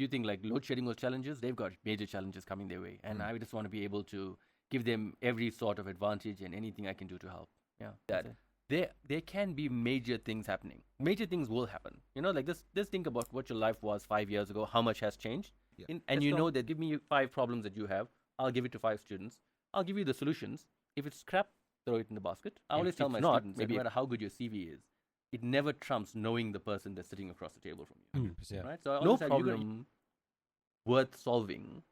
you think like load shedding was challenges, they've got major challenges coming their way. And I just want to be able to give them every sort of advantage and anything I can do to help. Yeah. That there can be major things happening. Major things will happen. Like just think about what your life was 5 years ago, how much has changed. Yeah. And you know that give me 5 problems that you have. I'll give it to 5 students. I'll give you the solutions. If it's crap, throw it in the basket. I always tell my students, no matter how good your CV is, it never trumps knowing the person that's sitting across the table from you. 100%. Right? So No problem worth solving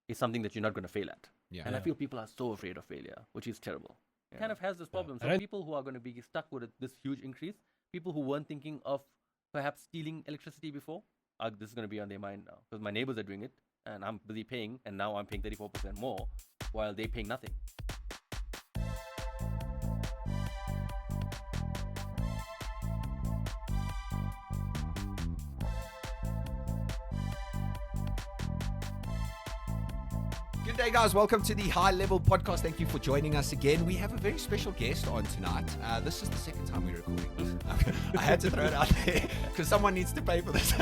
is something that you're not going to fail at. Yeah. And I feel people are so afraid of failure, which is terrible. It kind of has this problem. So people who are going to be stuck with this huge increase, people who weren't thinking of perhaps stealing electricity before, this is going to be on their mind now. Because my neighbors are doing it, and I'm busy paying, and now I'm paying 34% more, while they're paying nothing. Good day, guys. Welcome to the High Level Podcast. Thank you for joining us again. We have a very special guest on tonight. This is the second time we're recording this. I had to throw it out there because someone needs to pay for this.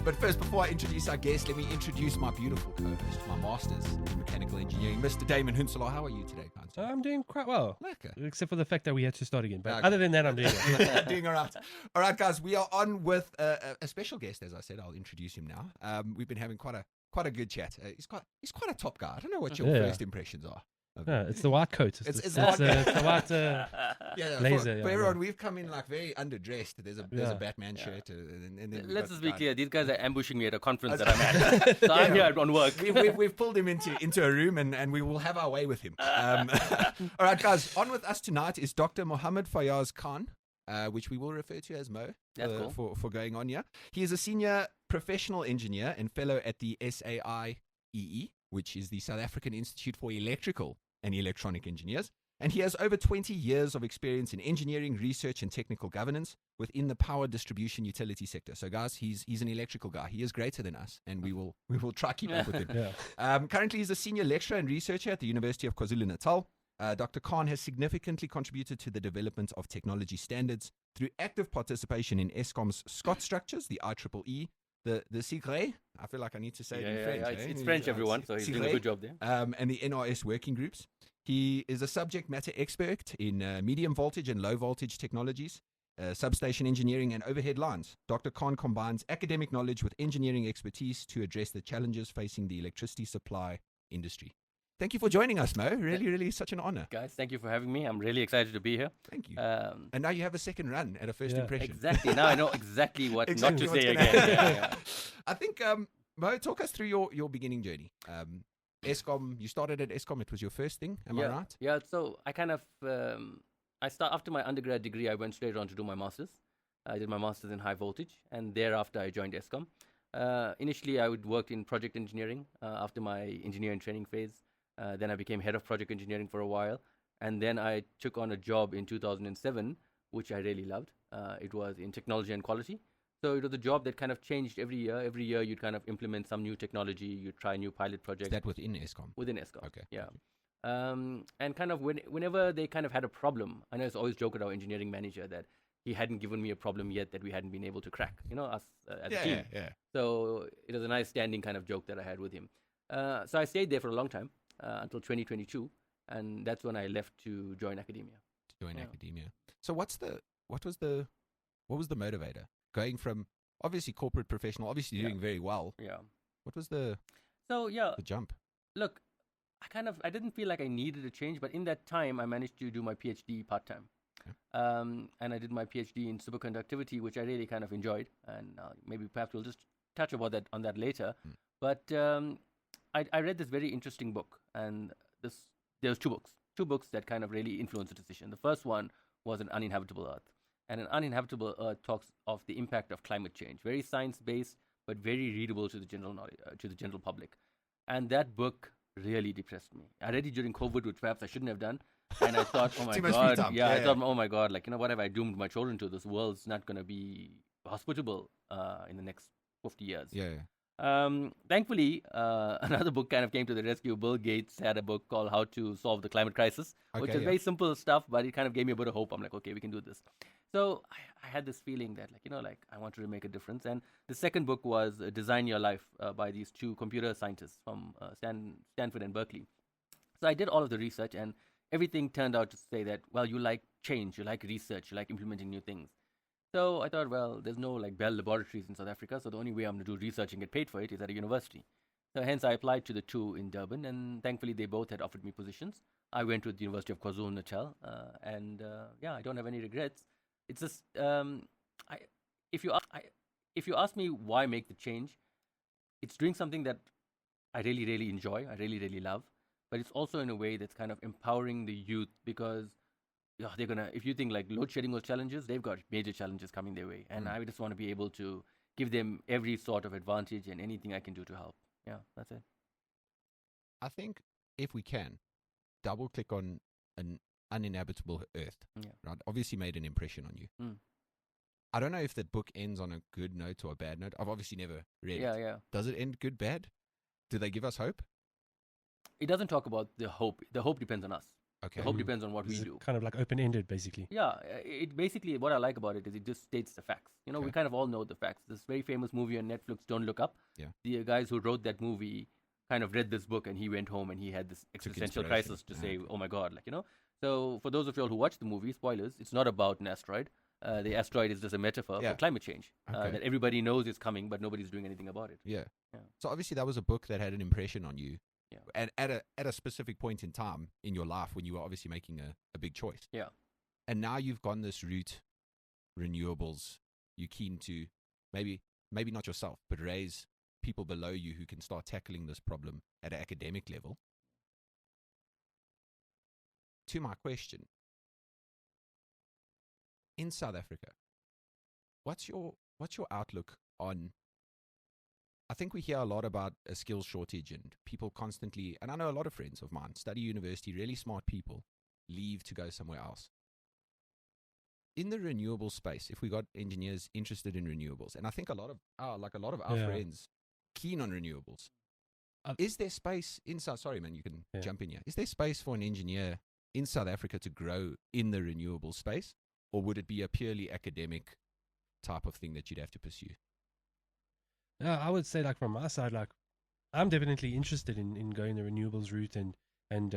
But first, before I introduce our guest, let me introduce my beautiful co-host, my master's in mechanical engineering, Mr. Damon Hunselaar. How are you today, Pants? I'm doing quite well. Lekker. Except for the fact that we had to start again. But Okay. other than that, I'm doing it. Doing all right. All right, guys. We are on with a special guest, as I said. I'll introduce him now. We've been having quite a good chat. He's quite a top guy. I don't know what your first impressions are. It's the white coat. It's the the white For blazer. everyone, we've come in like very underdressed. There's a Batman shirt. And then Let's just be clear. These guys are ambushing me at a conference that I'm at. So I'm here on work. We've pulled him into a room and we will have our way with him. All right, guys. On with us tonight is Dr. Mohamed Fayaz Khan, which we will refer to as Mo for going on here. He is a senior professional engineer and fellow at the SAIEE, which is the South African Institute for Electrical and Electronic Engineers. And he has over 20 years of experience in engineering, research, and technical governance within the power distribution utility sector. So, guys, he's an electrical guy. He is greater than us, and we will try keep up with him. Currently, he's a senior lecturer and researcher at the University of Kwa-Zulu Natal. Dr. Khan has significantly contributed to the development of technology standards through active participation in Eskom's SCOT structures, the IEEE, the SAIEE, I feel like I need to say it in French. It's French, everyone, so he's doing a good job there. And the NRS working groups. He is a subject matter expert in medium voltage and low voltage technologies, substation engineering, and overhead lines. Dr. Khan combines academic knowledge with engineering expertise to address the challenges facing the electricity supply industry. Thank you for joining us, Mo. Really, really such an honor. Guys, thank you for having me. I'm really excited to be here. Thank you. And now you have a second run at a first impression. Exactly. Now I know exactly what not to say again. I think, Mo, talk us through your beginning journey. Eskom, you started at Eskom. It was your first thing. Am I right? Yeah. So I kind of, after my undergrad degree, I went straight on to do my master's. I did my master's in high voltage, and thereafter I joined Eskom. Initially, I would work in project engineering after my engineering training phase. Then I became head of project engineering for a while. And then I took on a job in 2007, which I really loved. It was in technology and quality. So it was a job that kind of changed every year. Every year you'd kind of implement some new technology. You'd try new pilot projects. Is that within Eskom? Within Eskom, okay. Yeah. And kind of whenever they kind of had a problem, I know it's always joke with our engineering manager that he hadn't given me a problem yet that we hadn't been able to crack, us as a team. Yeah. So it was a nice standing kind of joke that I had with him. So I stayed there for a long time until 2022, and that's when I left to join academia. Academia. So what was the motivator? Going from obviously corporate professional, obviously doing very well. Yeah. What was the jump? Look, I didn't feel like I needed a change, but in that time I managed to do my PhD part-time. Okay. And I did my PhD in superconductivity, which I really kind of enjoyed, and maybe perhaps we'll just touch on that later. But I read this very interesting book, and there's two books that kind of really influenced the decision. The first one was An Uninhabitable Earth. And An Uninhabitable Earth talks of the impact of climate change, very science-based, but very readable to the general public. And that book really depressed me. I read it during COVID, which perhaps I shouldn't have done. And I thought, oh my God. I thought, oh my God, what have I doomed my children to? This world's not going to be hospitable in the next 50 years. Thankfully, another book kind of came to the rescue. Bill Gates had a book called How to Solve the Climate Crisis, which is very simple stuff, but it kind of gave me a bit of hope. I'm like, okay, we can do this. So I had this feeling that, I wanted to make a difference. And the second book was Design Your Life by these two computer scientists from Stanford and Berkeley. So I did all of the research, and everything turned out to say that, well, you like change, you like research, you like implementing new things. So I thought, well, there's no Bell laboratories in South Africa, so the only way I'm going to do research and get paid for it is at a university. So hence I applied to the two in Durban, and thankfully they both had offered me positions. I went to the University of Kwa-Zulu Natal, and I don't have any regrets. It's just, if you ask me why make the change, it's doing something that I really, really enjoy, I really, really love, but it's also in a way that's kind of empowering the youth, because they're gonna. If you think load shedding was challenges, they've got major challenges coming their way, and I just want to be able to give them every sort of advantage and anything I can do to help. Yeah, that's it. I think if we can double click on an uninhabitable Earth, right? Obviously made an impression on you. I don't know if the book ends on a good note or a bad note. I've obviously never read it. Yeah. Does it end good, bad? Do they give us hope? It doesn't talk about the hope. The hope depends on us. Okay. The hope depends on what we do. Kind of like open-ended, basically. Yeah, it basically, what I like about it is it just states the facts. We kind of all know the facts. This very famous movie on Netflix, Don't Look Up. Yeah. The guys who wrote that movie kind of read this book, and he went home and he had this existential crisis to say, oh my God, So for those of you all who watch the movie, spoilers, it's not about an asteroid. The asteroid is just a metaphor for climate change that everybody knows is coming, but nobody's doing anything about it. Yeah. So obviously that was a book that had an impression on you. Yeah. And at a specific point in time in your life when you were obviously making a big choice. Yeah. And now you've gone this route, renewables. You're keen to maybe not yourself, but raise people below you who can start tackling this problem at an academic level. To my question, in South Africa, what's your outlook on? I think we hear a lot about a skills shortage and people constantly, and I know a lot of friends of mine study university, really smart people, leave to go somewhere else. In the renewable space, if we got engineers interested in renewables, and I think a lot of our friends keen on renewables, is there space in South? Sorry, man, you can jump in here. Is there space for an engineer in South Africa to grow in the renewable space, or would it be a purely academic type of thing that you'd have to pursue? I would say, from my side, I'm definitely interested in going the renewables route and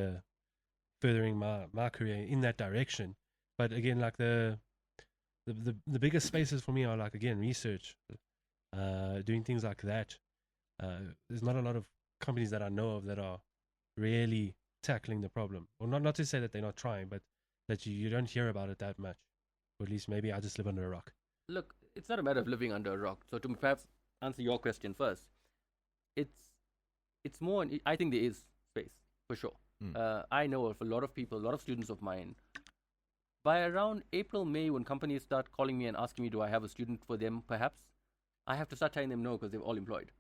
furthering my career in that direction. But again, the biggest spaces for me are again research, doing things like that. There's not a lot of companies that I know of that are really tackling the problem. Or not to say that they're not trying, but that you don't hear about it that much. Or at least maybe I just live under a rock. Look, it's not a matter of living under a rock. So to perhaps answer your question first, it's more. I think there is space for sure. I know of a lot of people, a lot of students of mine. By around April, May, when companies start calling me and asking me, do I have a student for them? Perhaps I have to start telling them no, because they're all employed.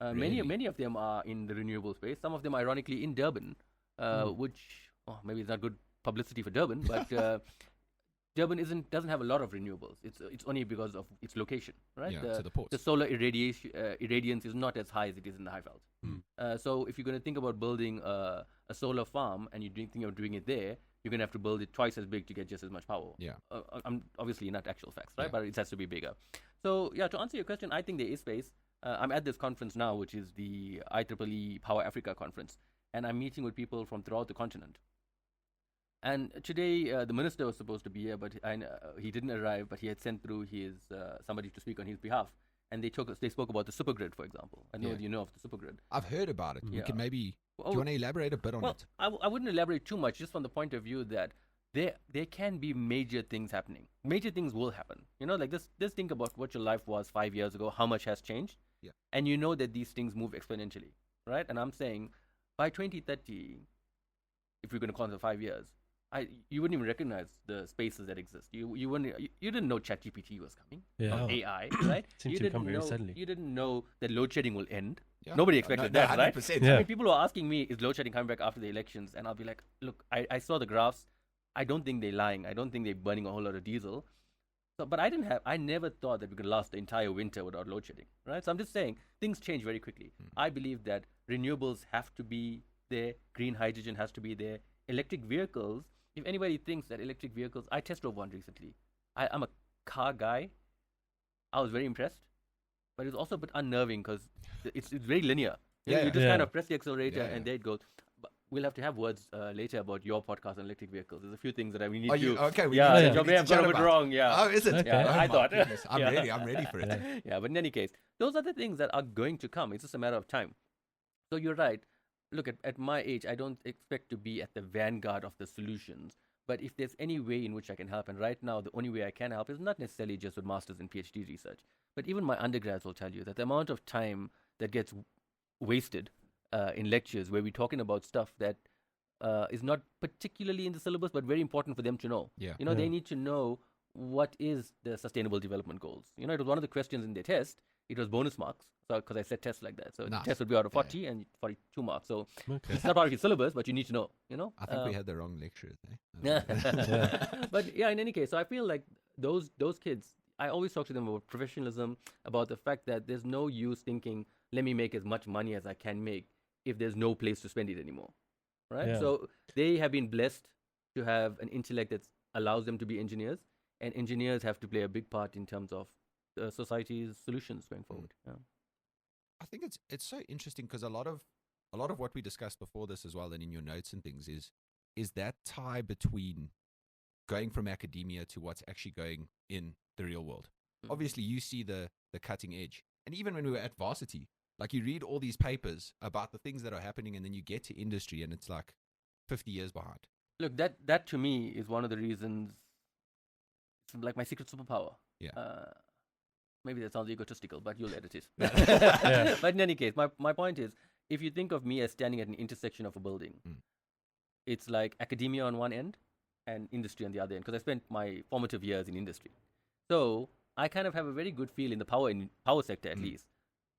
Really? Many of them are in the renewable space. Some of them, ironically, in Durban, which maybe it's not good publicity for Durban, but. Durban doesn't have a lot of renewables. It's only because of its location, right? Yeah, to the ports. The solar irradiance is not as high as it is in the Highveld. So if you're going to think about building a solar farm and you're thinking of doing it there, you're going to have to build it twice as big to get just as much power. Yeah. Obviously not actual facts, right? But it has to be bigger. So to answer your question, I think there is space. I'm at this conference now, which is the IEEE Power Africa conference, and I'm meeting with people from throughout the continent. And today, the minister was supposed to be here, but he didn't arrive. But he had sent through his somebody to speak on his behalf, and they spoke about the supergrid, for example. I know you know of the supergrid. I've heard about it. You can maybe. Do you want to elaborate a bit on it? I wouldn't elaborate too much, just from the point of view that there can be major things happening. Major things will happen. Just think about what your life was 5 years ago. How much has changed? Yeah. And you know that these things move exponentially, right? And I'm saying by 2030, if we're going to call it 5 years. You wouldn't even recognize the spaces that exist. You didn't know ChatGPT was coming. Or AI, right? You didn't know that load shedding will end. Yeah. Nobody expected that, 100%. Right? Yeah. I mean, people were asking me, is load shedding coming back after the elections? And I'll be like, look, I saw the graphs. I don't think they're lying. I don't think they're burning a whole lot of diesel. So, but I never thought that we could last the entire winter without load shedding, right? So I'm just saying, things change very quickly. I believe that renewables have to be there. Green hydrogen has to be there. Electric vehicles. If anybody thinks that electric vehicles, I test drove one recently. I'm a car guy, I was very impressed. But it was also a bit unnerving because it's very linear. You just kind of press the accelerator and there it goes. But we'll have to have words later about your podcast on electric vehicles. There's a few things that we need to. Okay. We may have got a bit wrong. Yeah. Oh, is it? Okay. Yeah, I thought. I'm ready for it. Yeah, but in any case, those are the things that are going to come. It's just a matter of time. So you're right. Look, at my age, I don't expect to be at the vanguard of the solutions. But if there's any way in which I can help, and right now the only way I can help is not necessarily just with master's and PhD research, but even my undergrads will tell you that the amount of time that gets wasted in lectures where we're talking about stuff that is not particularly in the syllabus, but very important for them to know. They need to know what is the Sustainable Development Goals. It was one of the questions in their test. It was bonus marks, because I set tests like that. So the test would be out of 40 and 42 marks. So it's not part of your syllabus, but you need to know. I think we had the wrong lecturers. But yeah, in any case, so I feel like those kids, I always talk to them about professionalism, about the fact that there's no use thinking, let me make as much money as I can make if there's no place to spend it anymore, right? Yeah. So they have been blessed to have an intellect that allows them to be engineers, and engineers have to play a big part in terms of society's solutions going forward. I think it's so interesting because a lot of what we discussed before this as well, and in your notes and things, is that tie between going from academia to what's actually going in the real world. Obviously, you see the cutting edge, and even when we were at varsity, like you read all these papers about the things that are happening, and then you get to industry, and it's like 50 years behind. Look, that to me is one of the reasons. It's like my secret superpower. Yeah. Maybe that sounds egotistical, but you'll edit it. But in any case, my point is, if you think of me as standing at an intersection of a building, it's like academia on one end and industry on the other end, because I spent my formative years in industry. So I kind of have a very good feel in the power sector, at least.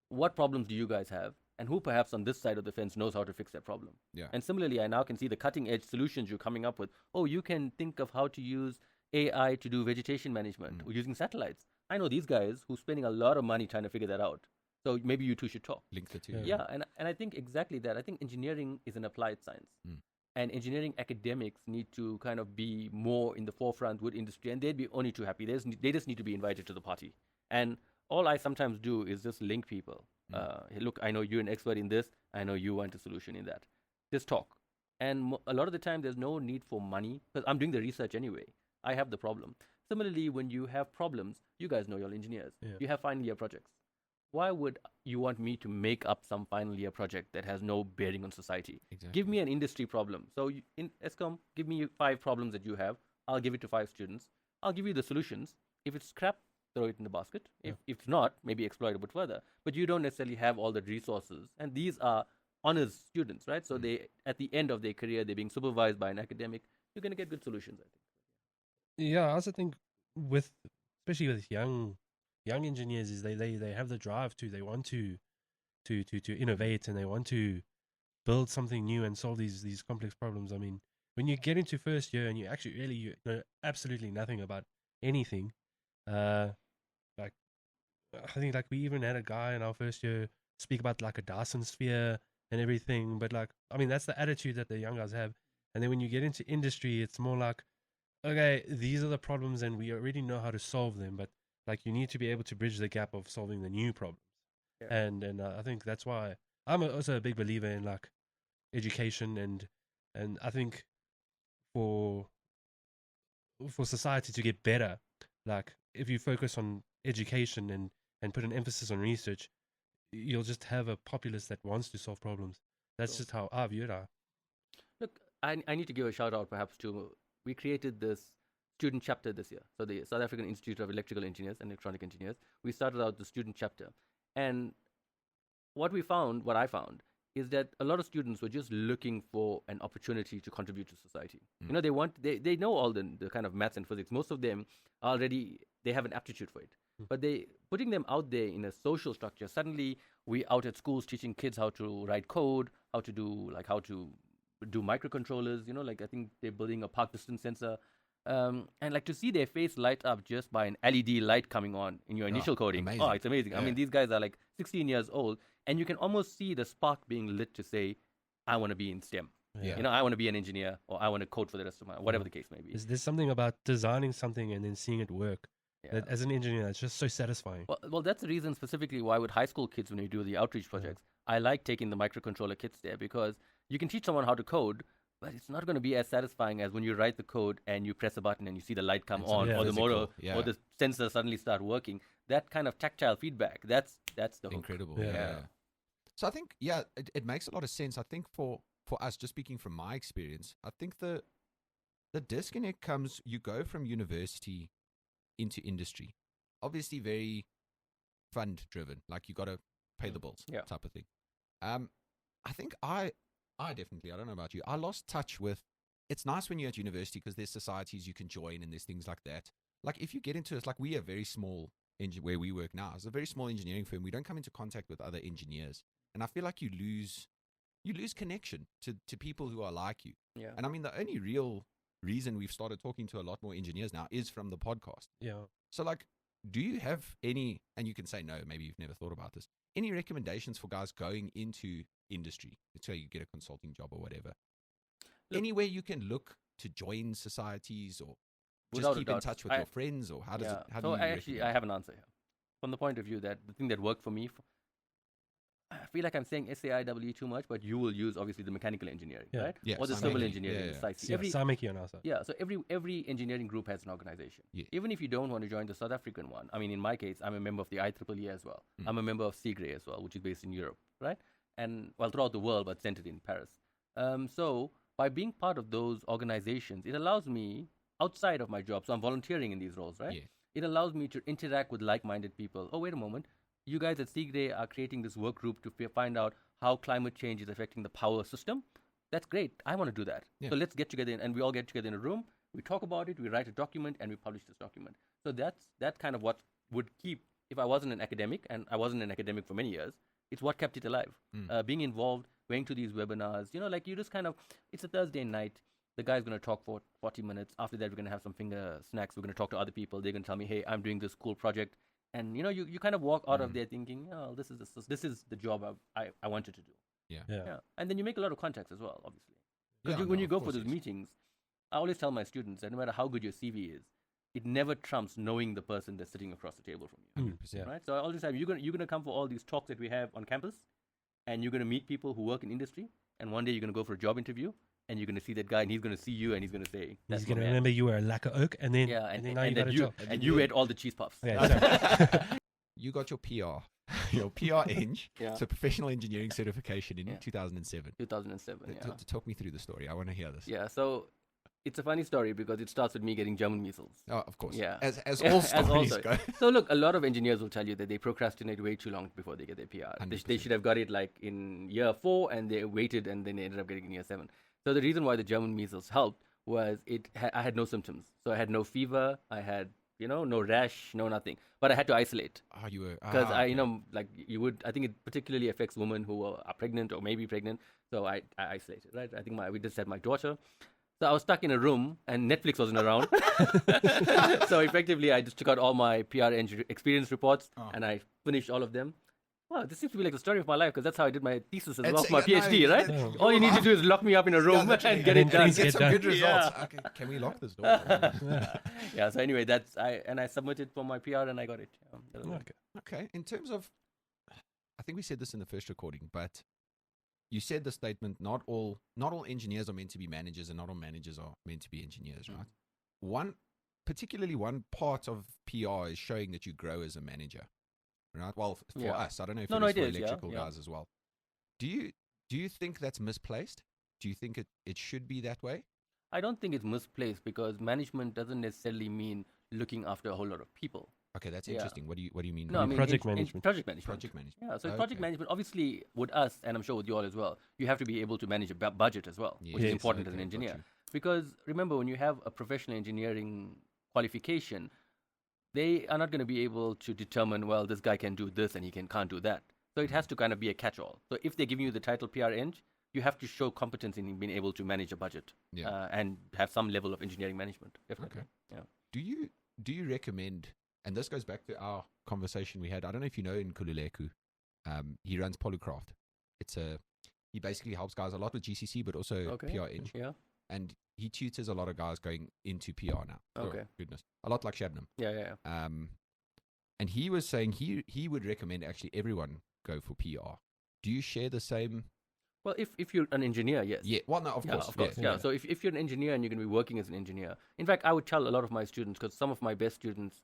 What problems do you guys have? And who perhaps on this side of the fence knows how to fix that problem? Yeah. And similarly, I now can see the cutting edge solutions you're coming up with. Oh, you can think of how to use AI to do vegetation management or using satellites. I know these guys who are spending a lot of money trying to figure that out. So maybe you two should talk. Link the two. Yeah, and I think exactly that. I think engineering is an applied science. And engineering academics need to kind of be more in the forefront with industry, and they'd be only too happy. They just need to be invited to the party. And all I sometimes do is just link people. Hey, look, I know you're an expert in this. I know you want a solution in that. Just talk. And a lot of the time, there's no need for money, because I'm doing the research anyway. I have the problem. Similarly, when you have problems, you guys know you're engineers. You have final year projects. Why would you want me to make up some final year project that has no bearing on society? Exactly. Give me an industry problem. So in ESCOM, give me 5 problems that you have. I'll give it to 5 students. I'll give you the solutions. If it's crap, throw it in the basket. If not, maybe exploit it a bit further. But you don't necessarily have all the resources. And these are honors students, right? So they, at the end of their career, they're being supervised by an academic. You're going to get good solutions, I think. Yeah, I also think especially with young engineers, is they have the drive they want to innovate, and they want to build something new and solve these complex problems. I mean, when you get into first year and you actually you know absolutely nothing about anything, like I think like we even had a guy in our first year speak about like a Dyson sphere and everything, but like I mean that's the attitude that the young guys have. And then when you get into industry, it's more like, okay, these are the problems and we already know how to solve them, but like you need to be able to bridge the gap of solving the new problems. And I think that's why I'm also a big believer in like education, and I think for society to get better, like if you focus on education and put an emphasis on research, you'll just have a populace that wants to solve problems. That's just how I view it. Look, I need to give a shout out perhaps to, we created this student chapter this year. So the South African Institute of Electrical Engineers and Electronic Engineers, we started out the student chapter. And what I found, is that a lot of students were just looking for an opportunity to contribute to society. You know, they know all the kind of maths and physics. Most of them already, they have an aptitude for it. But putting them out there in a social structure, suddenly we out at schools teaching kids how to write code, how to do microcontrollers, like I think they're building a park distance sensor. And like to see their face light up just by an LED light coming on in your initial coding. Amazing. Oh, it's amazing. Yeah. I mean, these guys are like 16 years old, and you can almost see the spark being lit to say, I want to be in STEM. Yeah. I want to be an engineer, or I want to code for the rest of my, whatever the case may be. There's something about designing something and then seeing it work That, as an engineer, it's just so satisfying. Well, that's the reason specifically why with high school kids, when you do the outreach projects, I like taking the microcontroller kits there, because you can teach someone how to code, but it's not going to be as satisfying as when you write the code and you press a button and you see the light come on, or the motor, or the sensor suddenly start working. That kind of tactile feedback, that's the hook. Incredible. So I think, it makes a lot of sense. I think for us, just speaking from my experience, I think the disconnect comes, you go from university into industry. Obviously very fund driven, like you got to pay the bills type of thing. I think I definitely, I don't know about you, I lost touch with, it's nice when you're at university because there's societies you can join and there's things like that. Like if you get into it, like we are very small, where we work now, it's a very small engineering firm. We don't come into contact with other engineers. And I feel like you lose connection to people who are like you. Yeah. And I mean, the only real reason we've started talking to a lot more engineers now is from the podcast. Yeah. So like, do you have any, and you can say no, maybe you've never thought about this, any recommendations for guys going into industry? Let's say you get a consulting job or whatever. Anywhere you can look to join societies, or just keep in touch with your friends, or how do you I have an answer here. From the point of view that the thing that worked for me, I feel like I'm saying SAIEE too much, but you will use obviously the mechanical engineering, right? Yeah, or the civil engineering. SAIEE. So every engineering group has an organization. Yeah. Even if you don't want to join the South African one, I mean, in my case, I'm a member of the IEEE as well. I'm a member of SAIEE as well, which is based in Europe, right? And well, throughout the world, but centered in Paris. So by being part of those organizations, it allows me, outside of my job, so I'm volunteering in these roles, right? Yeah. It allows me to interact with like-minded people. Oh, wait a moment. You guys at SAIEE are creating this work group to find out how climate change is affecting the power system. That's great. I want to do that. Yeah. So let's get together, and we all get together in a room. We talk about it. We write a document, and we publish this document. So that's kind of what would keep, if I wasn't an academic, and I wasn't an academic for many years, it's what kept it alive. Being involved, going to these webinars, like you just kind of, it's a Thursday night. The guy's going to talk for 40 minutes. After that, we're going to have some finger snacks. We're going to talk to other people. They're going to tell me, hey, I'm doing this cool project. And, you kind of walk out of there thinking, oh, this is the job I wanted to do. Yeah. And then you make a lot of contacts as well, obviously. Because when you go for those meetings, I always tell my students that no matter how good your CV is, it never trumps knowing the person that's sitting across the table from you. 100%. Right? So I always say, you're gonna come for all these talks that we have on campus, and you're going to meet people who work in industry, and one day you're going to go for a job interview, and you're going to see that guy, and he's going to see you, and he's going to say, he's going to remember you were a lacquer oak, and then you ate all the cheese puffs. You got your PR, your PR Eng, so professional engineering certification in 2007. 2007, yeah. Talk me through the story. I want to hear this. Yeah, so it's a funny story because it starts with me getting German measles. Oh, of course. Yeah. As all stories go. So look, a lot of engineers will tell you that they procrastinate way too long before they get their PR. They should have got it like in year 4, and they waited, and then they ended up getting it in year 7. So the reason why the German measles helped was I had no symptoms. So I had no fever. I had, no rash, no nothing. But I had to isolate. Oh, you were. Because like you would, I think it particularly affects women who are pregnant or maybe pregnant. So I isolated, right? I think we just had my daughter. So I was stuck in a room, and Netflix wasn't around. So effectively, I just took out all my PR experience reports, and I finished all of them. Wow, this seems to be like the story of my life, because that's how I did my thesis as well, my PhD, right? Yeah. All you need to do is lock me up in a room and get it done. Get some good results. Okay, can we lock this door? Yeah, so anyway, I submitted for my PR, and I got it. Okay. In terms of, I think we said this in the first recording, but you said the statement, not all engineers are meant to be managers, and not all managers are meant to be engineers, right? Particularly one part of PR is showing that you grow as a manager, right? Well, for us, I don't know if it is for electrical guys as well. Do you think that's misplaced? Do you think it should be that way? I don't think it's misplaced, because management doesn't necessarily mean looking after a whole lot of people. Okay, that's interesting. What do you mean? No, I mean project management. Project management. Yeah, so project management, obviously, with us, and I'm sure with you all as well, you have to be able to manage a budget as well, which is important as an engineer. Because remember, when you have a professional engineering qualification, they are not going to be able to determine, well, this guy can do this and he can't do that. So it has to kind of be a catch-all. So if they're giving you the title PR Eng, you have to show competence in being able to manage a budget and have some level of engineering management. Definitely. Okay. Yeah. Do you recommend? And this goes back to our conversation we had. I don't know if you know in Kululeku, he runs Polycraft. He basically helps guys a lot with GCC, but also PR Eng. Yeah. and he tutors a lot of guys going into PR now. Okay. Oh, goodness. A lot like Shabnam. Yeah. And he was saying he would recommend actually everyone go for PR. Do you share the same? Well, if you're an engineer, yes. Yeah, well, no, of course. Yeah. So if you're an engineer and you're going to be working as an engineer, in fact, I would tell a lot of my students, because some of my best students,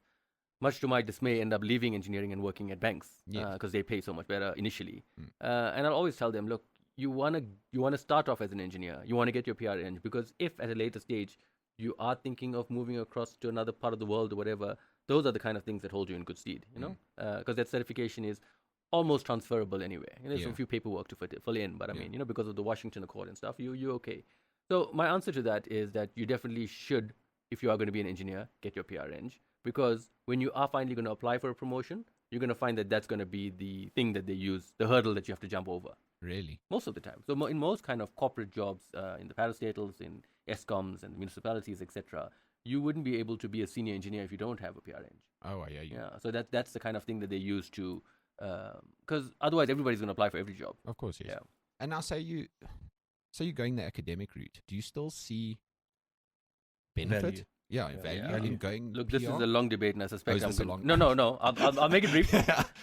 much to my dismay, end up leaving engineering and working at banks because they pay so much better initially. And I'll always tell them, look, you want to start off as an engineer. You want to get your PR eng, because if at a later stage you are thinking of moving across to another part of the world or whatever, those are the kind of things that hold you in good stead, because that certification is almost transferable anyway. There's a few paperwork to fill in, but I mean, because of the Washington Accord and stuff, you're okay. So my answer to that is that you definitely should, if you are going to be an engineer, get your PR eng, because when you are finally going to apply for a promotion, you're going to find that that's going to be the thing that they use, the hurdle that you have to jump over. Really? Most of the time. So in most kind of corporate jobs, in the parastatals, in ESCOMs and municipalities, etc., you wouldn't be able to be a senior engineer if you don't have a PR eng. Oh, yeah. Yeah. So that's the kind of thing that they use to, because otherwise everybody's going to apply for every job. Of course, yes. Yeah. And now, say you're going the academic route. Do you still see benefit? Value. Yeah, value in going. Look, PR? this is a long debate, and I suspect No. I'll make it brief.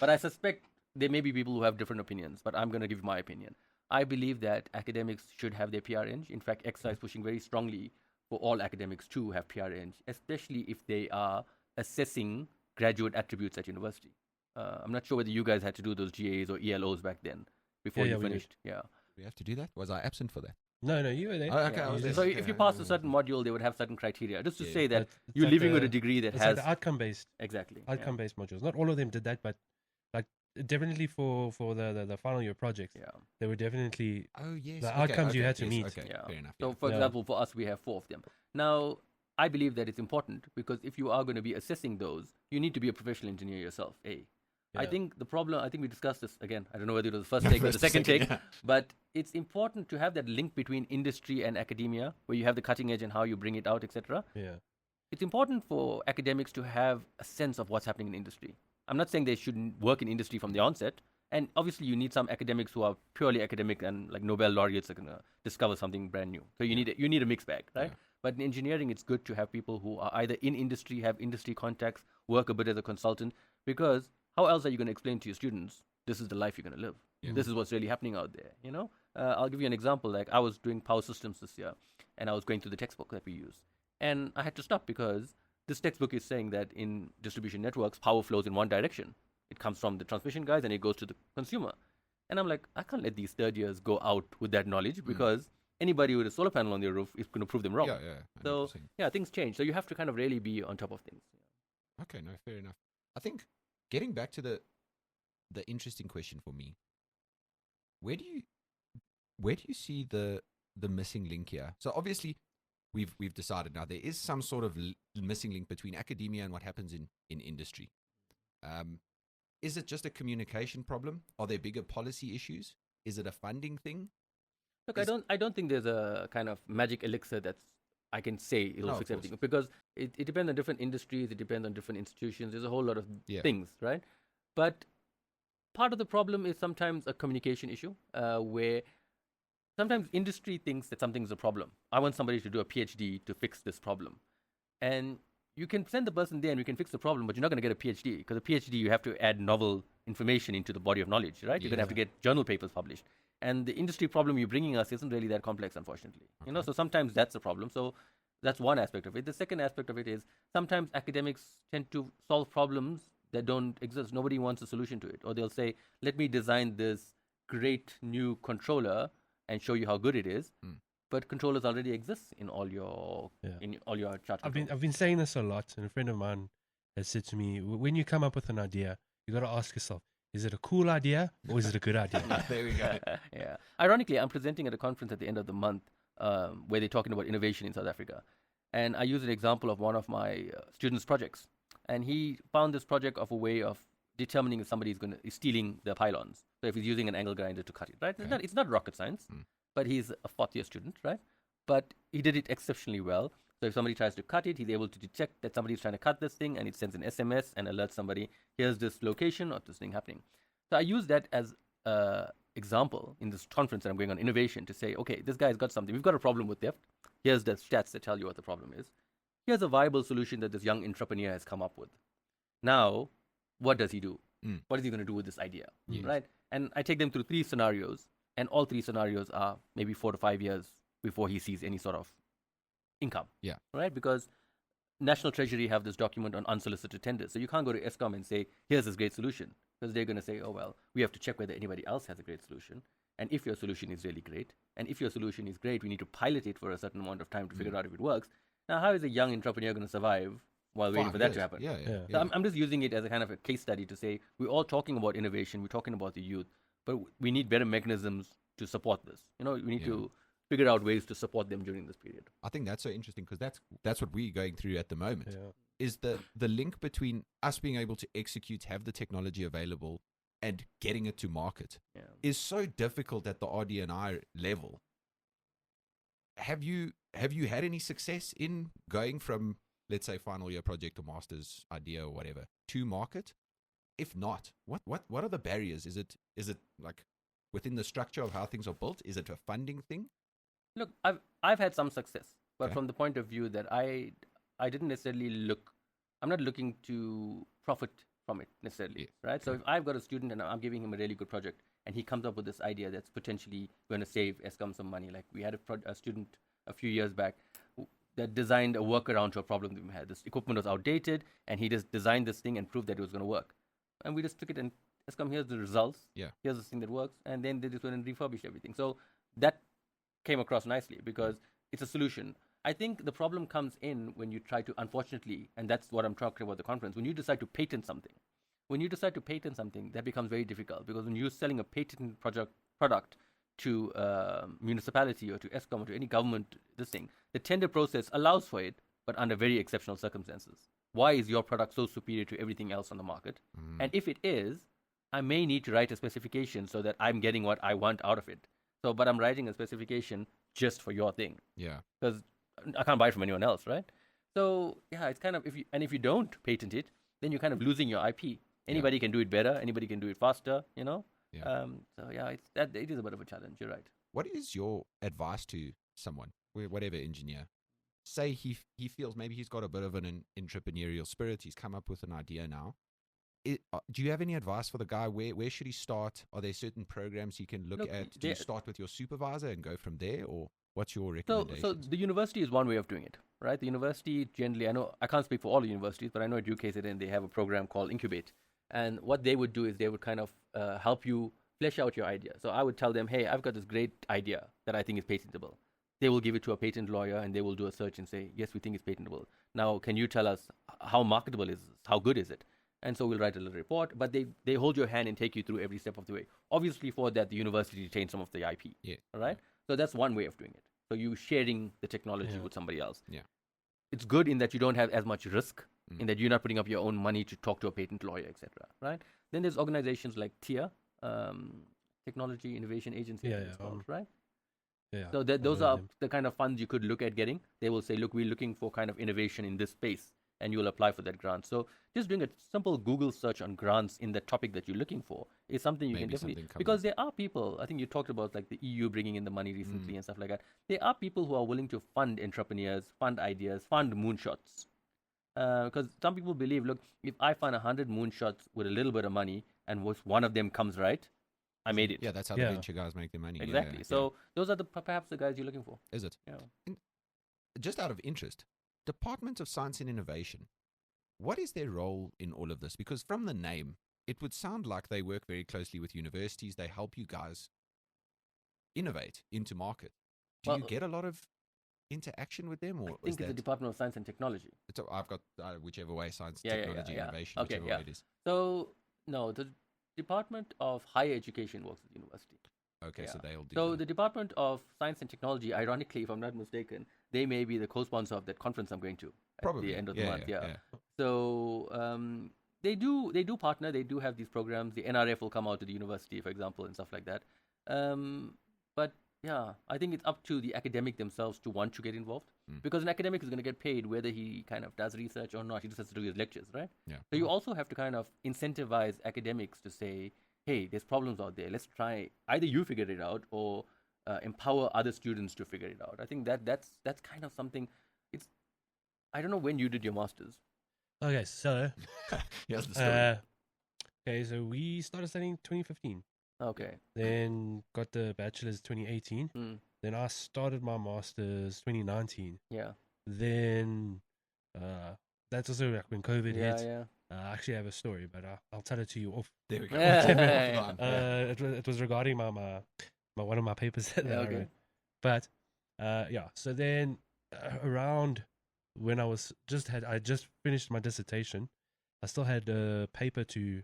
But I suspect there may be people who have different opinions. But I'm going to give my opinion. I believe that academics should have their PR eng. In fact, XI is pushing very strongly for all academics to have PR eng, especially if they are assessing graduate attributes at university. I'm not sure whether you guys had to do those GAs or ELOs back then before you finished. Yeah. We have to do that? Was I absent for that? No, you were there. Oh, okay, I was there. So if you pass a certain module, they would have certain criteria. Just to say that you're living with a degree that has... like the outcome-based. Exactly. Outcome-based modules. Not all of them did that, but like definitely for the final year projects, they were definitely the outcomes you had to meet. Okay, fair enough. So for example, for us, we have 4 of them. Now, I believe that it's important because if you are going to be assessing those, you need to be a professional engineer yourself, I think we discussed this again. I don't know whether it was the first take or the second take, but it's important to have that link between industry and academia, where you have the cutting edge and how you bring it out, etc. Yeah, it's important for academics to have a sense of what's happening in industry. I'm not saying they shouldn't work in industry from the onset, and obviously you need some academics who are purely academic and like Nobel laureates are gonna discover something brand new. So you need a mixed bag, right? Yeah. But in engineering, it's good to have people who are either in industry, have industry contacts, work a bit as a consultant, because how else are you going to explain to your students, this is the life you're going to live? Yeah. This is what's really happening out there, I'll give you an example. Like I was doing power systems this year, and I was going through the textbook that we use. And I had to stop because this textbook is saying that in distribution networks, power flows in one direction. It comes from the transmission guys and it goes to the consumer. And I'm like, I can't let these third years go out with that knowledge because anybody with a solar panel on their roof is going to prove them wrong. So, things change. So you have to kind of really be on top of things. Okay, no, fair enough. I think getting back to the interesting question for me, where do you see the missing link here? So obviously we've decided now there is some sort of missing link between academia and what happens in industry. Is it just a communication problem? Are there bigger policy issues? Is it a funding thing? Look, I don't think there's a kind of magic elixir that's I can say it'll fix everything, because it depends on different industries, it depends on different institutions. There's a whole lot of things, right? But part of the problem is sometimes a communication issue, where sometimes industry thinks that something's a problem. I want somebody to do a PhD to fix this problem. And you can send the person there and we can fix the problem, but you're not going to get a PhD, because a PhD you have to add novel information into the body of knowledge, right? You're going to have to get journal papers published. And the industry problem you're bringing us isn't really that complex, unfortunately. Okay. So sometimes that's a problem. So that's one aspect of it. The second aspect of it is sometimes academics tend to solve problems that don't exist. Nobody wants a solution to it. Or they'll say, let me design this great new controller and show you how good it is. But controllers already exist in all your chart. I've been saying this a lot, and a friend of mine has said to me, when you come up with an idea, you got to ask yourself, is it a cool idea or is it a good idea? There we go. Yeah. Ironically, I'm presenting at a conference at the end of the month where they're talking about innovation in South Africa. And I use an example of one of my students' projects. And he found this project of a way of determining if somebody is stealing the pylons. So if he's using an angle grinder to cut it, right? Okay. It's not rocket science, but he's a 4th-year student, right? But he did it exceptionally well. So if somebody tries to cut it, he's able to detect that somebody's trying to cut this thing, and it sends an SMS and alerts somebody, here's this location of this thing happening. So I use that as an example in this conference that I'm going on innovation to say, okay, this guy's got something. We've got a problem with theft. Here's the stats that tell you what the problem is. Here's a viable solution that this young entrepreneur has come up with. Now, what does he do? What is he going to do with this idea? Yes. Right? And I take them through 3 scenarios, and all 3 scenarios are maybe 4 to 5 years before he sees any sort of income. Yeah. Right? Because National Treasury have this document on unsolicited tenders. So you can't go to Eskom and say, here's this great solution. Because they're going to say, oh, well, we have to check whether anybody else has a great solution. And if your solution is really great, and if your solution is great, we need to pilot it for a certain amount of time to figure out if it works. Now, how is a young entrepreneur going to survive while waiting for that to happen? Yeah. So I'm just using it as a kind of a case study to say, we're all talking about innovation, we're talking about the youth, but we need better mechanisms to support this. We need to figure out ways to support them during this period. I think that's so interesting because that's what we're going through at the moment. Is the link between us being able to execute, have the technology available, and getting it to market is so difficult at the RD&I level. Have you had any success in going from, let's say, final year project or master's idea or whatever to market? If not, what are the barriers? Is it like within the structure of how things are built? Is it a funding thing? Look, I've had some success, but from the point of view that I didn't necessarily I'm not looking to profit from it necessarily, right? So if I've got a student and I'm giving him a really good project and he comes up with this idea that's potentially going to save Eskom some money, like we had a student a few years back that designed a workaround to a problem that we had. This equipment was outdated and he just designed this thing and proved that it was going to work. And we just took it and Eskom, here's the results. Here's the thing that works. And then they just went and refurbished everything. So that came across nicely because it's a solution. I think the problem comes in when you try to, unfortunately, and that's what I'm talking about at the conference, when you decide to patent something. When you decide to patent something, that becomes very difficult because when you're selling a patent product to a municipality or to Eskom or to any government, the tender process allows for it, but under very exceptional circumstances. Why is your product so superior to everything else on the market? And if it is, I may need to write a specification so that I'm getting what I want out of it. But I'm writing a specification just for your thing. Because I can't buy it from anyone else, right? So it's kind of if you don't patent it, then you're kind of losing your IP. Anybody can do it better. Anybody can do it faster. It is a bit of a challenge. You're right. What is your advice to someone, whatever engineer? Say he feels maybe he's got a bit of an entrepreneurial spirit. He's come up with an idea now. Do you have any advice for the guy? Where should he start? Are there certain programs he can look at? Do you start with your supervisor and go from there, or what's your recommendation? So the university is one way of doing it, right? The university generally, I can't speak for all the universities, but I know at UKZN they have a program called Incubate, and what they would do is they would kind of help you flesh out your idea. So I would tell them, hey, I've got this great idea that I think is patentable. They will give it to a patent lawyer, and they will do a search and say, yes, we think it's patentable. Now, can you tell us how marketable is this? How good is it? And so we'll write a little report, but they hold your hand and take you through every step of the way. Obviously, for that, the university retains some of the IP. All right? So that's one way of doing it. So you sharing the technology with somebody else. It's good in that you don't have as much risk, in that you're not putting up your own money to talk to a patent lawyer, etc. Right? Then there's organizations like TIA, Technology Innovation Agency, right? So those are the kind of funds you could look at getting. They will say, look, we're looking for kind of innovation in this space, and you'll apply for that grant. So just doing a simple Google search on grants in the topic that you're looking for is something you can definitely, because there are people, I think you talked about like the EU bringing in the money recently and stuff like that. There are people who are willing to fund entrepreneurs, fund ideas, fund moonshots. Because some people believe, look, if I fund 100 moonshots with a little bit of money and one of them comes right, I made it. Yeah, that's how the venture guys make their money. Exactly. So those are perhaps the guys you're looking for. Is it? Yeah. Just out of interest, Department of Science and Innovation, what is their role in all of this? Because from the name, it would sound like they work very closely with universities. They help you guys innovate into market. Do you get a lot of interaction with them? Or I think it's the Department of Science and Technology. I've got whichever way, science, technology, innovation, whichever way it is. So, no, the Department of Higher Education works with the university. Okay, so they'll do So the Department of Science and Technology, ironically, if I'm not mistaken, they may be the co-sponsor of that conference I'm going to at the end of the month. So they do partner. They do have these programs. The NRF will come out to the university, for example, and stuff like that. But yeah, I think it's up to the academic themselves to want to get involved, because an academic is going to get paid whether he kind of does research or not. He just has to do his lectures, right? So you also have to kind of incentivize academics to say, hey, there's problems out there. Let's try, either you figure it out or empower other students to figure it out. I think that's kind of something. I don't know when you did your masters. Okay, so here's the story. Okay, so we started studying 2015. Okay. Then got the bachelor's 2018. Then I started my master's 2019. Yeah. Then that's also like when COVID hit. Yeah. I actually have a story, but I'll tell it to you off. There we go. It was regarding my one of my papers that I wrote. But so then around when I just finished my dissertation, I still had a paper to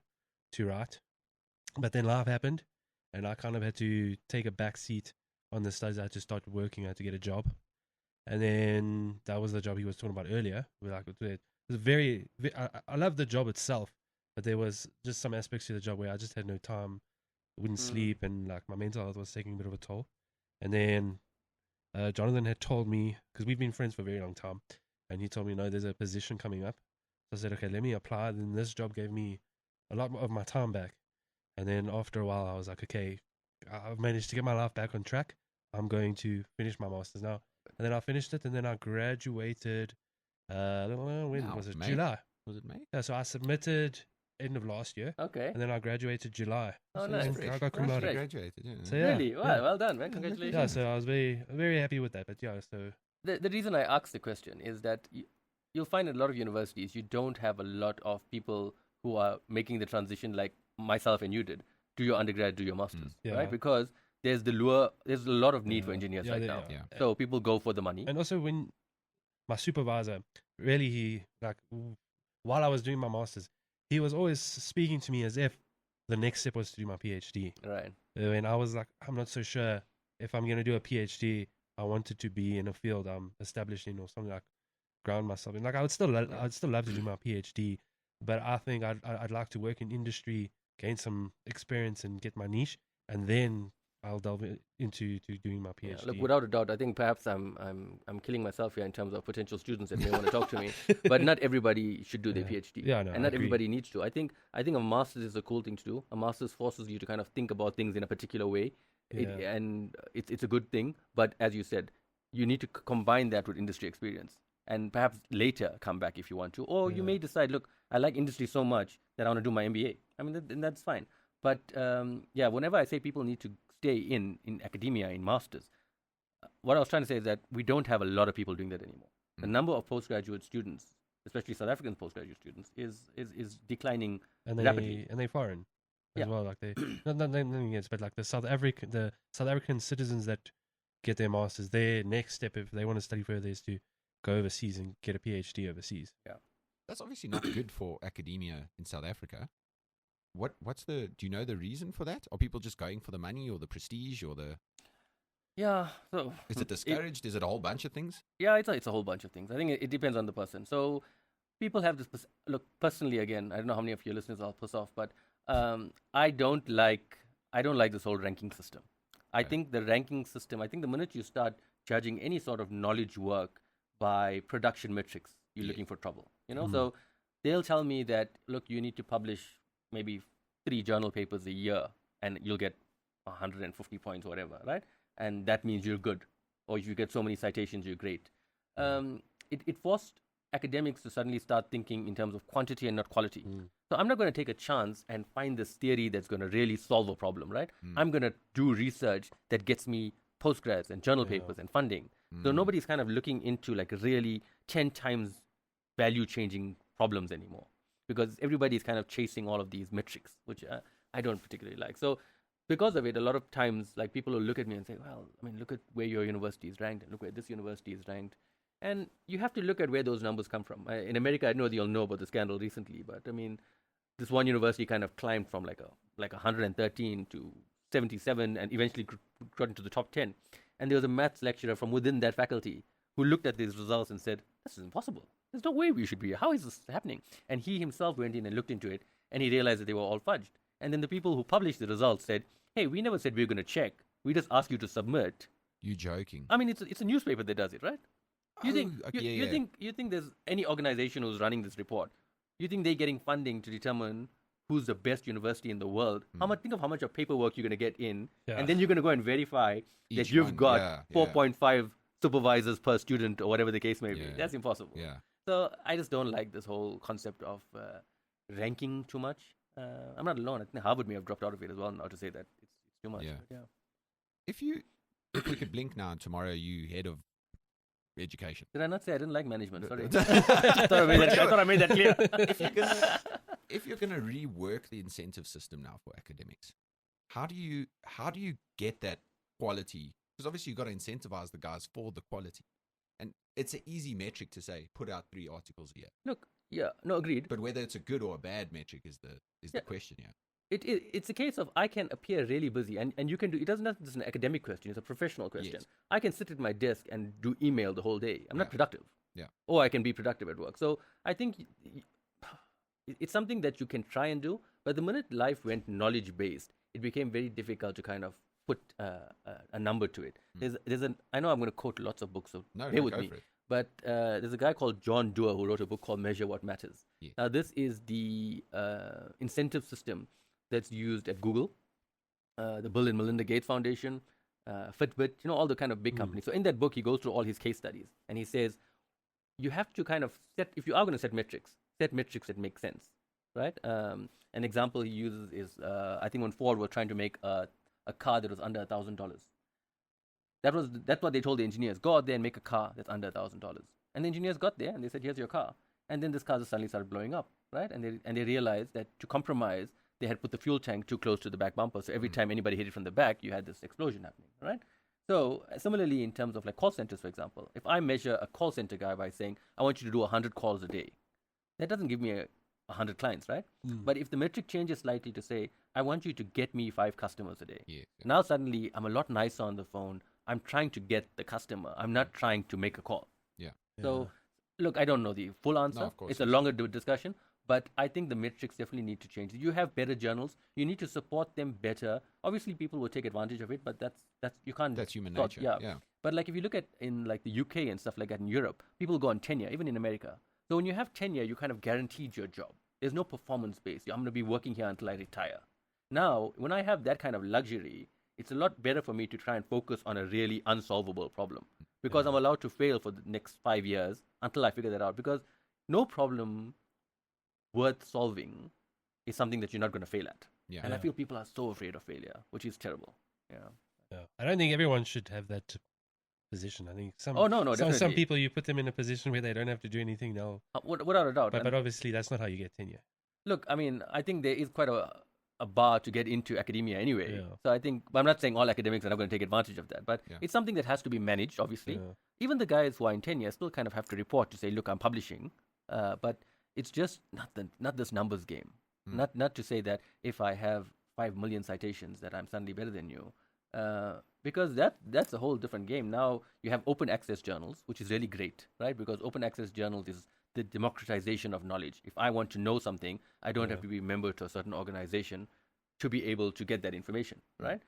write, but then life happened, and I kind of had to take a back seat on the studies. I had to start working. I had to get a job, and then that was the job he was talking about earlier. It was I loved the job itself, but there was just some aspects to the job where I just had no time, wouldn't sleep, and like my mental health was taking a bit of a toll. And then Jonathan had told me, because we've been friends for a very long time, and he told me, no, there's a position coming up. So I said, okay, let me apply. Then this job gave me a lot of my time back. And then after a while, I was like, okay, I've managed to get my life back on track. I'm going to finish my master's now. And then I finished it, and then I graduated. When was it? May? July. Was it May? Yeah, so I submitted end of last year. Okay. And then I graduated July. Oh, so nice. I got cum laude. Graduated, yeah. So, yeah, really? Wow, well done, man. Congratulations. Yeah, so I was very, very happy with that. But yeah, so the reason I asked the question is that you'll find in a lot of universities you don't have a lot of people who are making the transition like myself and you did, do your undergrad, do your masters, right? Because there's a lot of need for engineers right now. Yeah. So people go for the money. And also when my supervisor, really, he, like, while I was doing my masters, he was always speaking to me as if the next step was to do my PhD. Right. And I was like, I'm not so sure if I'm going to do a PhD. I wanted to be in a field I'm established in or something, like ground myself in. Like I'd still love to do my PhD, but I think I'd like to work in industry, gain some experience and get my niche, and then I'll delve into doing my PhD. Yeah, look, without a doubt, I think perhaps I'm killing myself here in terms of potential students that may want to talk to me. But not everybody should do their PhD. Yeah, no, and not everybody needs to. I think a master's is a cool thing to do. A master's forces you to kind of think about things in a particular way, and it's a good thing. But as you said, you need to combine that with industry experience, and perhaps later come back if you want to. Or you may decide, look, I like industry so much that I want to do my MBA. I mean, that's fine. But whenever I say people need to stay in academia, in masters, what I was trying to say is that we don't have a lot of people doing that anymore. The number of postgraduate students, especially South African postgraduate students, is declining rapidly. And they're foreign as well. Like they, nothing against, but like the South African citizens that get their masters, their next step, if they want to study further, is to go overseas and get a PhD overseas. Yeah, that's obviously not good for academia in South Africa. Do you know the reason for that? Are people just going for the money or the prestige or the? Yeah. So is it discouraged? Is it a whole bunch of things? Yeah, it's a whole bunch of things. I think it depends on the person. So people have this. Look, personally, again, I don't know how many of your listeners I'll piss off, but I don't like this whole ranking system. I think the ranking system. I think the minute you start judging any sort of knowledge work by production metrics, you're looking for trouble. So they'll tell me that, look, you need to publish maybe 3 journal papers a year and you'll get 150 points or whatever, right? And that means you're good. Or if you get so many citations, you're great. It forced academics to suddenly start thinking in terms of quantity and not quality. So I'm not going to take a chance and find this theory that's going to really solve a problem, right? I'm going to do research that gets me postgrads and journal papers and funding. So nobody's kind of looking into like really 10 times value-changing problems anymore, because everybody's kind of chasing all of these metrics, which I don't particularly like. So because of it, a lot of times, like, people will look at me and say, well, I mean, look at where your university is ranked and look where this university is ranked. And you have to look at where those numbers come from. In America, I know you'll know about the scandal recently, but I mean, this one university kind of climbed from like 113 to 77 and eventually got into the top 10. And there was a maths lecturer from within that faculty who looked at these results and said, this is impossible. There's no way we should be here. How is this happening? And he himself went in and looked into it, and he realized that they were all fudged. And then the people who published the results said, hey, we never said we were going to check. We just asked you to submit. You joking? I mean, it's a newspaper that does it, right? You think there's any organization who's running this report? You think they're getting funding to determine who's the best university in the world, think of how much of paperwork you're going to get in, and then you're going to go and verify that you've got 4.5 supervisors per student or whatever the case may be. That's impossible. Yeah. So I just don't like this whole concept of ranking too much. I'm not alone. I think Harvard may have dropped out of it as well now to say that it's too much. Yeah. If we could blink now and tomorrow you head of education. Did I not say I didn't like management? Sorry. I thought I made that clear. If you're gonna rework the incentive system now for academics, how do you get that quality? Because obviously you've got to incentivize the guys for the quality, and it's an easy metric to say put out 3 articles a year. Agreed. But whether it's a good or a bad metric is the question. It's a case of I can appear really busy, and you can do. It doesn't have to be an academic question; it's a professional question. Yes. I can sit at my desk and do email the whole day. I'm not productive. Yeah. Or I can be productive at work. So I think it's something that you can try and do. But the minute life went knowledge based, it became very difficult to kind of put a number to it. I know I'm going to quote lots of books, so bear with me. But there's a guy called John Doerr who wrote a book called Measure What Matters. Yeah. Now, this is the incentive system that's used at Google, the Bill and Melinda Gates Foundation, Fitbit, all the kind of big companies. So in that book, he goes through all his case studies, and he says, you have to kind of if you are going to set metrics that make sense, right? An example he uses is, I think when Ford were trying to make a car that was under $1,000. That's what they told the engineers. Go out there and make a car that's under $1,000. And the engineers got there and they said, here's your car. And then this car just suddenly started blowing up, right? And they realized that to compromise, they had put the fuel tank too close to the back bumper. So every time anybody hit it from the back, you had this explosion happening, right? So similarly, in terms of like call centers, for example, if I measure a call center guy by saying, I want you to do 100 calls a day, that doesn't give me 100 clients, right? But if the metric changes slightly to say, I want you to get me 5 customers a day. Yeah. Now suddenly I'm a lot nicer on the phone. I'm trying to get the customer. I'm not trying to make a call. Yeah. So, look, I don't know the full answer. No, of course, it's a longer discussion, but I think the metrics definitely need to change. You have better journals. You need to support them better. Obviously, people will take advantage of it, but that's you can't. That's human nature. Yeah. But like if you look at in like the UK and stuff like that in Europe, people go on tenure, even in America. So when you have tenure, you kind of guaranteed your job. There's no performance base. I'm going to be working here until I retire. Now, when I have that kind of luxury, it's a lot better for me to try and focus on a really unsolvable problem because I'm allowed to fail for the next 5 years until I figure that out, because no problem worth solving is something that you're not going to fail at. Yeah. And I feel people are so afraid of failure, which is terrible. Yeah. I don't think everyone should have that position. I think some people, you put them in a position where they don't have to do anything now. Without a doubt. But obviously that's not how you get tenure. Look, I mean, I think there is quite a bar to get into academia anyway. Yeah. So I think, I'm not saying all academics are not going to take advantage of that, but it's something that has to be managed, obviously. Yeah. Even the guys who are in tenure still kind of have to report to say, look, I'm publishing. But it's just not this numbers game. Not to say that if I have 5 million citations that I'm suddenly better than you. Because that's a whole different game. Now you have open access journals, which is really great, right? Because open access journals is the democratization of knowledge. If I want to know something, I don't have to be a member to a certain organization to be able to get that information, right?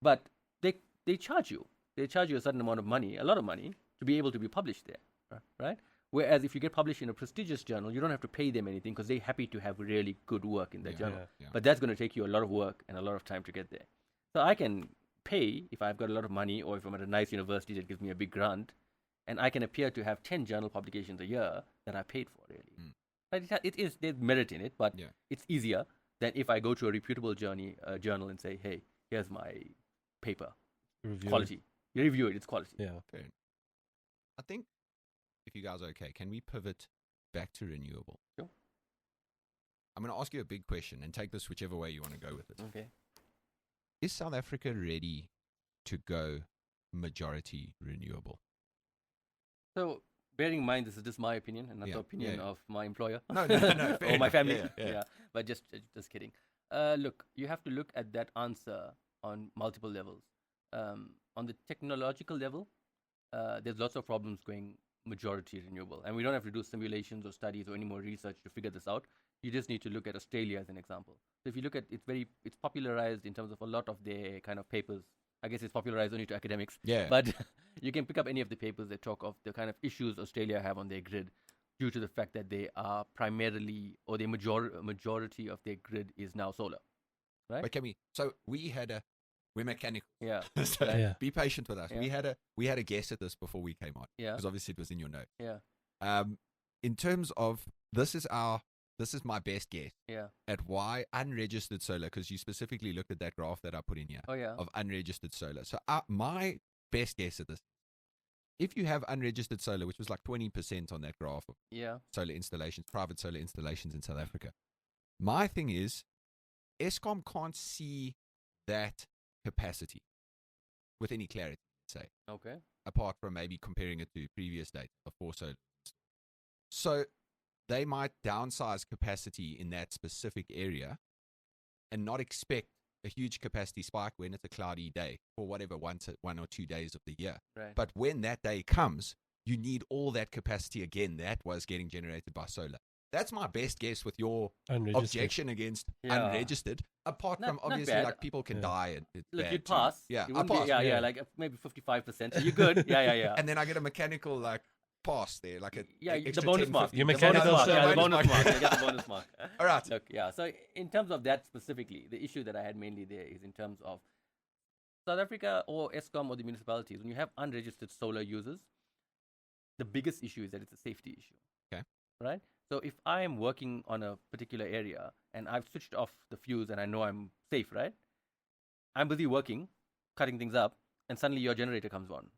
But they charge you. They charge you a certain amount of money, a lot of money, to be able to be published there, right? Whereas if you get published in a prestigious journal, you don't have to pay them anything because they're happy to have really good work in that journal. Yeah. But that's going to take you a lot of work and a lot of time to get there. So I can pay if I've got a lot of money, or if I'm at a nice university that gives me a big grant, and I can appear to have 10 journal publications a year that I paid for, really. Right? There's merit in it, but it's easier than if I go to a reputable journal and say, hey, here's my paper. Quality. You review it, it's quality. Yeah. Fair. I think, if you guys are okay, can we pivot back to renewable? Sure. I'm going to ask you a big question and take this whichever way you want to go with it. Okay. Is South Africa ready to go majority renewable? So, bearing in mind, this is just my opinion and not the opinion of my employer. No, or my family. Yeah. But just kidding. Look, you have to look at that answer on multiple levels. On the technological level, there's lots of problems going majority renewable. And we don't have to do simulations or studies or any more research to figure this out. You just need to look at Australia as an example. So if you look at it's popularized in terms of a lot of their kind of papers. I guess it's popularized only to academics. Yeah. But you can pick up any of the papers that talk of the kind of issues Australia have on their grid. due to the fact that they are primarily, or the majority of their grid is now solar, right? But we're mechanical. Yeah. So Yeah. be patient with us. Yeah. We had a guess at this before we came on. Yeah. Because obviously it was in your note. Yeah. In terms of this is my best guess Yeah. at why unregistered solar, because you specifically looked at that graph that I put in here Oh yeah. of unregistered solar. So my best guess at this, if you have unregistered solar, which was like 20% on that graph of Yeah. solar installations, private solar installations in South Africa, my thing is Eskom can't see that capacity with any clarity, say, Okay. apart from maybe comparing it to previous data before solar. So they might downsize capacity in that specific area and not expect a huge capacity spike when it's a cloudy day for whatever one or 2 days of the year. Right. But when that day comes, you need all that capacity again that was getting generated by solar. That's my best guess with your objection against unregistered. Apart from obviously, bad. like people can die. It's Look, bad you'd too. pass. Yeah, You I wouldn't be- pass. yeah, like maybe 55%. So you're good. Yeah. And then I get a mechanical like pass there, like Yeah, the extra bonus 10, mark. 50. Your The mechanical bonus mark. side. Yeah, the Bonus bonus mark. mark. You get the bonus mark. All right. Look, yeah. So in terms of that specifically, the issue that I had mainly there is in terms of South Africa or Eskom or the municipalities. When you have unregistered solar users, the biggest issue is that it's a safety issue. Okay. Right. So if I am working on a particular area and I've switched off the fuse and I know I'm safe, right? I'm busy working, cutting things up, and suddenly your generator comes on.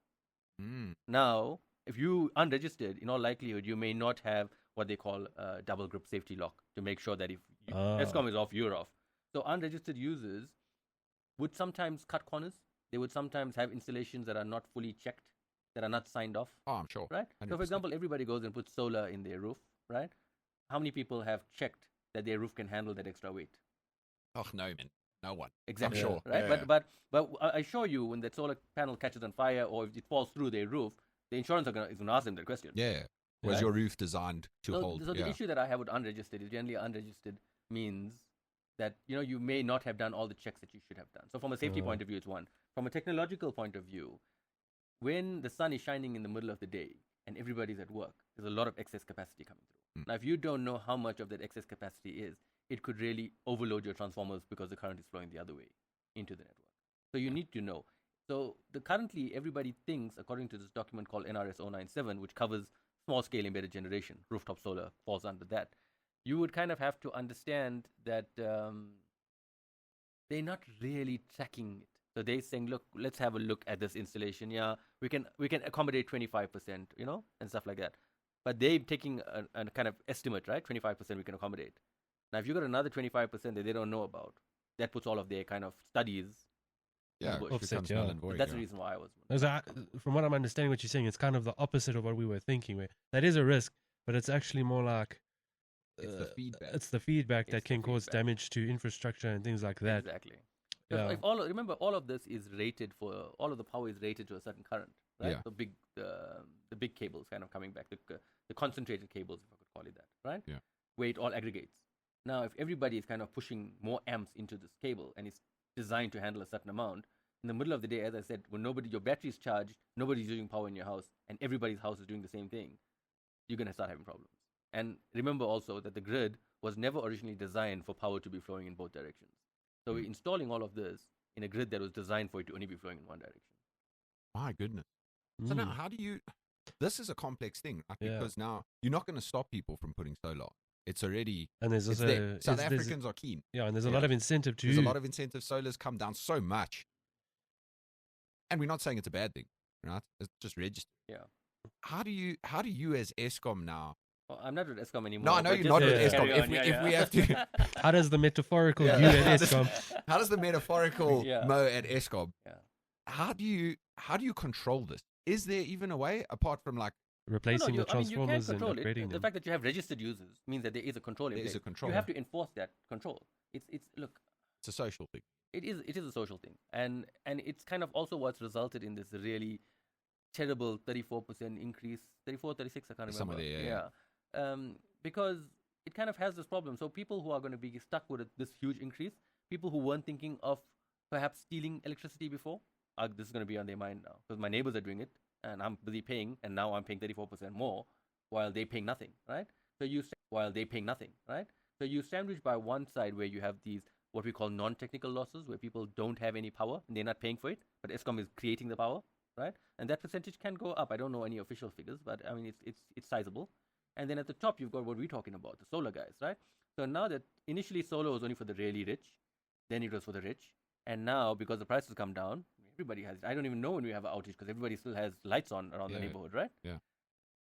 Now, if you unregistered, in all likelihood, you may not have what they call a double grip safety lock to make sure that if Eskom is off, you're off. So unregistered users would sometimes cut corners. They would sometimes have installations that are not fully checked, that are not signed off. Oh, I'm sure. Right? 100%. So, for example, everybody goes and puts solar in their roof, right? How many people have checked that their roof can handle that extra weight? Oh no, man, no one. Exactly. I'm sure. Right? Yeah. But I assure you, when that solar panel catches on fire or if it falls through their roof, the insurance is going to ask them that question. Yeah. Was Right. your roof designed to hold? So the issue that I have with unregistered is generally unregistered means that you may not have done all the checks that you should have done. So from a safety point of view, it's one. From a technological point of view, when the sun is shining in the middle of the day and everybody's at work, there's a lot of excess capacity coming through. Now, if you don't know how much of that excess capacity is, it could really overload your transformers because the current is flowing the other way into the network. So you need to know. So currently, everybody thinks, according to this document called NRS 097, which covers small-scale embedded generation, rooftop solar falls under that. You would kind of have to understand that they're not really tracking it. So they're saying, look, let's have a look at this installation. Yeah, we can accommodate 25%, and stuff like that. But they're taking a kind of estimate, right? 25% we can accommodate. Now, if you got another 25% that they don't know about, that puts all of their kind of studies. Offset, That's the reason why I was. From what I'm understanding, what you're saying, it's kind of the opposite of what we were thinking. Where that is a risk, but it's actually more like it's the feedback. It's the feedback that can cause damage to infrastructure and things like that. Exactly. Yeah. Remember, all of this is rated for. All of the power is rated to a certain current, right? Yeah. The big cables kind of coming back, the concentrated cables, if I could call it that, right? Yeah. Where it all aggregates. Now, if everybody is kind of pushing more amps into this cable and it's designed to handle a certain amount, in the middle of the day, as I said, when your battery is charged, nobody's using power in your house, and everybody's house is doing the same thing, you're going to start having problems. And remember also that the grid was never originally designed for power to be flowing in both directions. So we're installing all of this in a grid that was designed for it to only be flowing in one direction. My goodness. So now, how do you... This is a complex thing, right? Because now you're not going to stop people from putting solar. It's already... And there's also... South Africans are keen. Yeah, and there's a lot of incentive to... There's a lot of incentive. Solar's come down so much. And we're not saying it's a bad thing, right? It's just registered. Yeah. How do you as Eskom now... Well, I'm not with Eskom anymore. No, I know you're not with Eskom. If we have to... How does the metaphorical you at Eskom... How does the metaphorical Mo at Eskom... Yeah. How do you control this? Is there even a way, apart from like... replacing the transformers and upgrading them? The fact that you have registered users means that there is a control in place. There is a control. You have to enforce that control. It's a social thing. It is a social thing. And it's kind of also what's resulted in this really terrible 34% increase, 34, 36, I can't remember. Somewhere there, yeah. Because it kind of has this problem. So people who are going to be stuck with this huge increase, people who weren't thinking of perhaps stealing electricity before, this is going to be on their mind now. Because my neighbors are doing it, and I'm busy paying, and now I'm paying 34% more. while they paying nothing, right? So you sandwich by one side where you have these what we call non-technical losses, where people don't have any power and they're not paying for it, but Eskom is creating the power, right? And that percentage can go up. I don't know any official figures, but I mean it's sizable. And then at the top you've got what we're talking about, the solar guys, right? So now that initially solar was only for the really rich, then it was for the rich, and now because the prices come down, everybody has it. I don't even know when we have an outage because everybody still has lights on around the neighborhood, right? Yeah.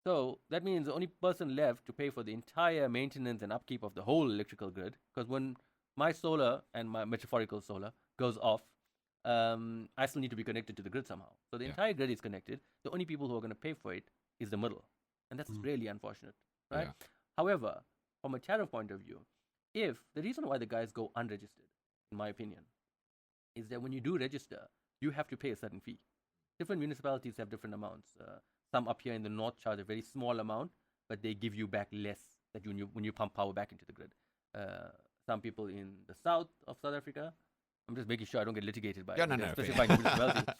So that means the only person left to pay for the entire maintenance and upkeep of the whole electrical grid, because when my solar and my metaphorical solar goes off, I still need to be connected to the grid somehow. So the entire grid is connected. The only people who are going to pay for it is the middle. And that's really unfortunate, right? Yeah. However, from a tariff point of view, if the reason why the guys go unregistered, in my opinion, is that when you do register, you have to pay a certain fee. Different municipalities have different amounts. Some up here in the north charge a very small amount, but they give you back less that when you pump power back into the grid. Some people in the south of South Africa, I'm just making sure I don't get litigated by specifying municipalities.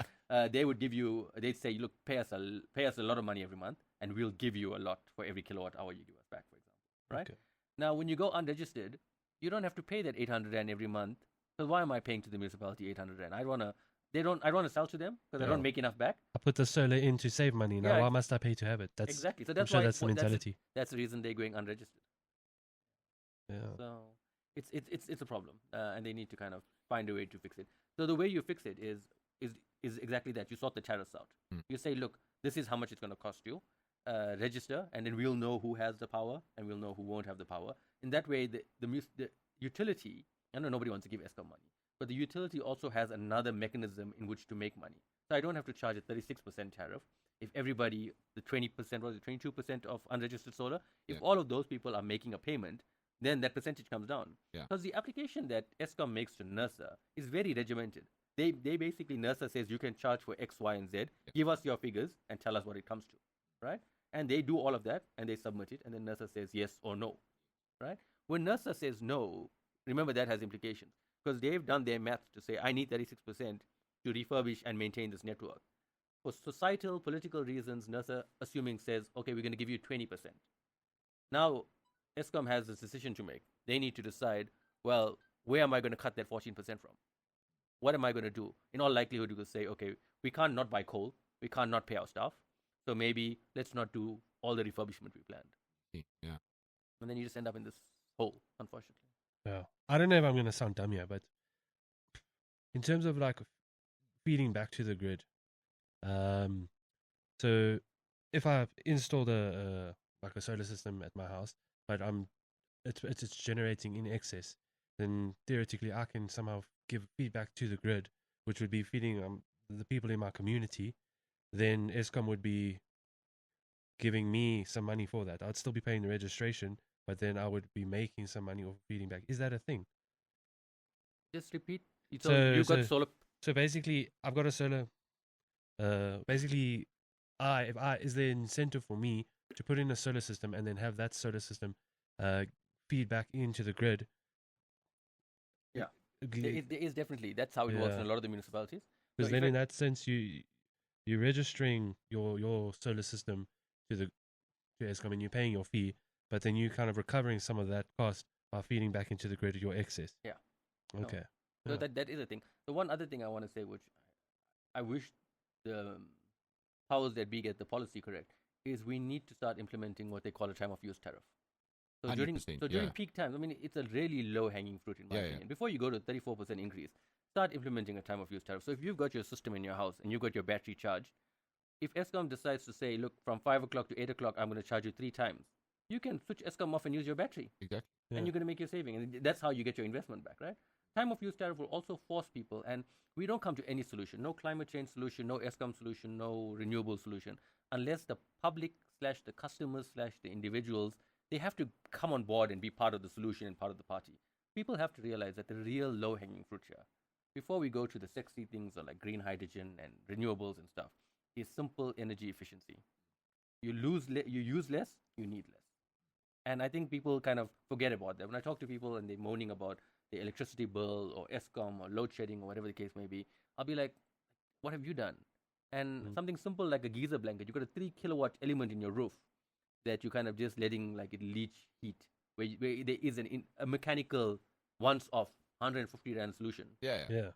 They would give you, they'd say, look, pay us a lot of money every month, and we'll give you a lot for every kilowatt hour you give us back, for example, right? Okay. Now, when you go unregistered, you don't have to pay that 800 Rand every month. So why am I paying to the municipality 800 Rand? I want to sell to them because I don't make enough back. I put the solar in to save money. Now, why must I pay to have it? That's exactly. So that's that's the mentality. That's the reason they're going unregistered. Yeah. So it's a problem, and they need to kind of find a way to fix it. So the way you fix it is exactly that. You sort the tariffs out. You say, look, this is how much it's going to cost you. Register, and then we'll know who has the power, and we'll know who won't have the power. In that way, the utility. I know nobody wants to give Eskom money, but the utility also has another mechanism in which to make money. So I don't have to charge a 36% tariff. If everybody, the 20%, was it 22% of unregistered solar, if all of those people are making a payment, then that percentage comes down. Yeah. Because the application that Eskom makes to NERSA is very regimented. They basically, NERSA says you can charge for X, Y, and Z. Give us your figures and tell us what it comes to, right? And they do all of that, and they submit it, and then NERSA says yes or no, right? When NERSA says no, remember that has implications, because they've done their math to say, I need 36% to refurbish and maintain this network. For societal, political reasons, NERSA, assuming, says, okay, we're going to give you 20%. Now, Eskom has this decision to make. They need to decide, well, where am I going to cut that 14% from? What am I going to do? In all likelihood, you could say, okay, we can't not buy coal. We can't not pay our staff. So maybe let's not do all the refurbishment we planned. Yeah. And then you just end up in this hole, unfortunately. Yeah. I don't know if I'm going to sound dumb here, but in terms of like feeding back to the grid, so if I installed a solar system at my house, but it's generating in excess, then theoretically I can somehow give feedback to the grid, which would be feeding the people in my community. Then Eskom would be giving me some money for that. I'd still be paying the registration, but then I would be making some money off feeding back. Is that a thing? Just repeat. You've got solar. So basically, I've got a solar. Basically, is there incentive for me to put in a solar system and then have that solar system feed back into the grid? Yeah, there is definitely. That's how it works in a lot of the municipalities. Because then, in that sense, you're registering your solar system to Eskom and you're paying your fee, but then you kind of recovering some of that cost by feeding back into the grid your excess. Yeah. Okay. So that is a thing. The one other thing I want to say, which I wish the powers that be get the policy correct, is we need to start implementing what they call a time of use tariff. So during peak times, I mean, it's a really low hanging fruit in my opinion. Before you go to 34% increase, start implementing a time of use tariff. So if you've got your system in your house and you've got your battery charged, if Eskom decides to say, look, from 5 o'clock to 8 o'clock, I'm going to charge you 3 times, you can switch Eskom off and use your battery. Exactly. Yeah. And you're going to make your saving. And that's how you get your investment back, right? Time of use tariff will also force people, and we don't come to any solution, no climate change solution, no Eskom solution, no renewable solution, unless the public / the customers / the individuals, they have to come on board and be part of the solution and part of the party. People have to realize that the real low-hanging fruit here, before we go to the sexy things like green hydrogen and renewables and stuff, is simple energy efficiency. You use less, you need less. And I think people kind of forget about that. When I talk to people and they're moaning about the electricity bill or Eskom or load shedding or whatever the case may be, I'll be like, what have you done? And something simple like a geyser blanket, you've got a 3 kilowatt element in your roof. that you're kind of just letting like it leach heat, where there is a mechanical once-off 150 rand solution.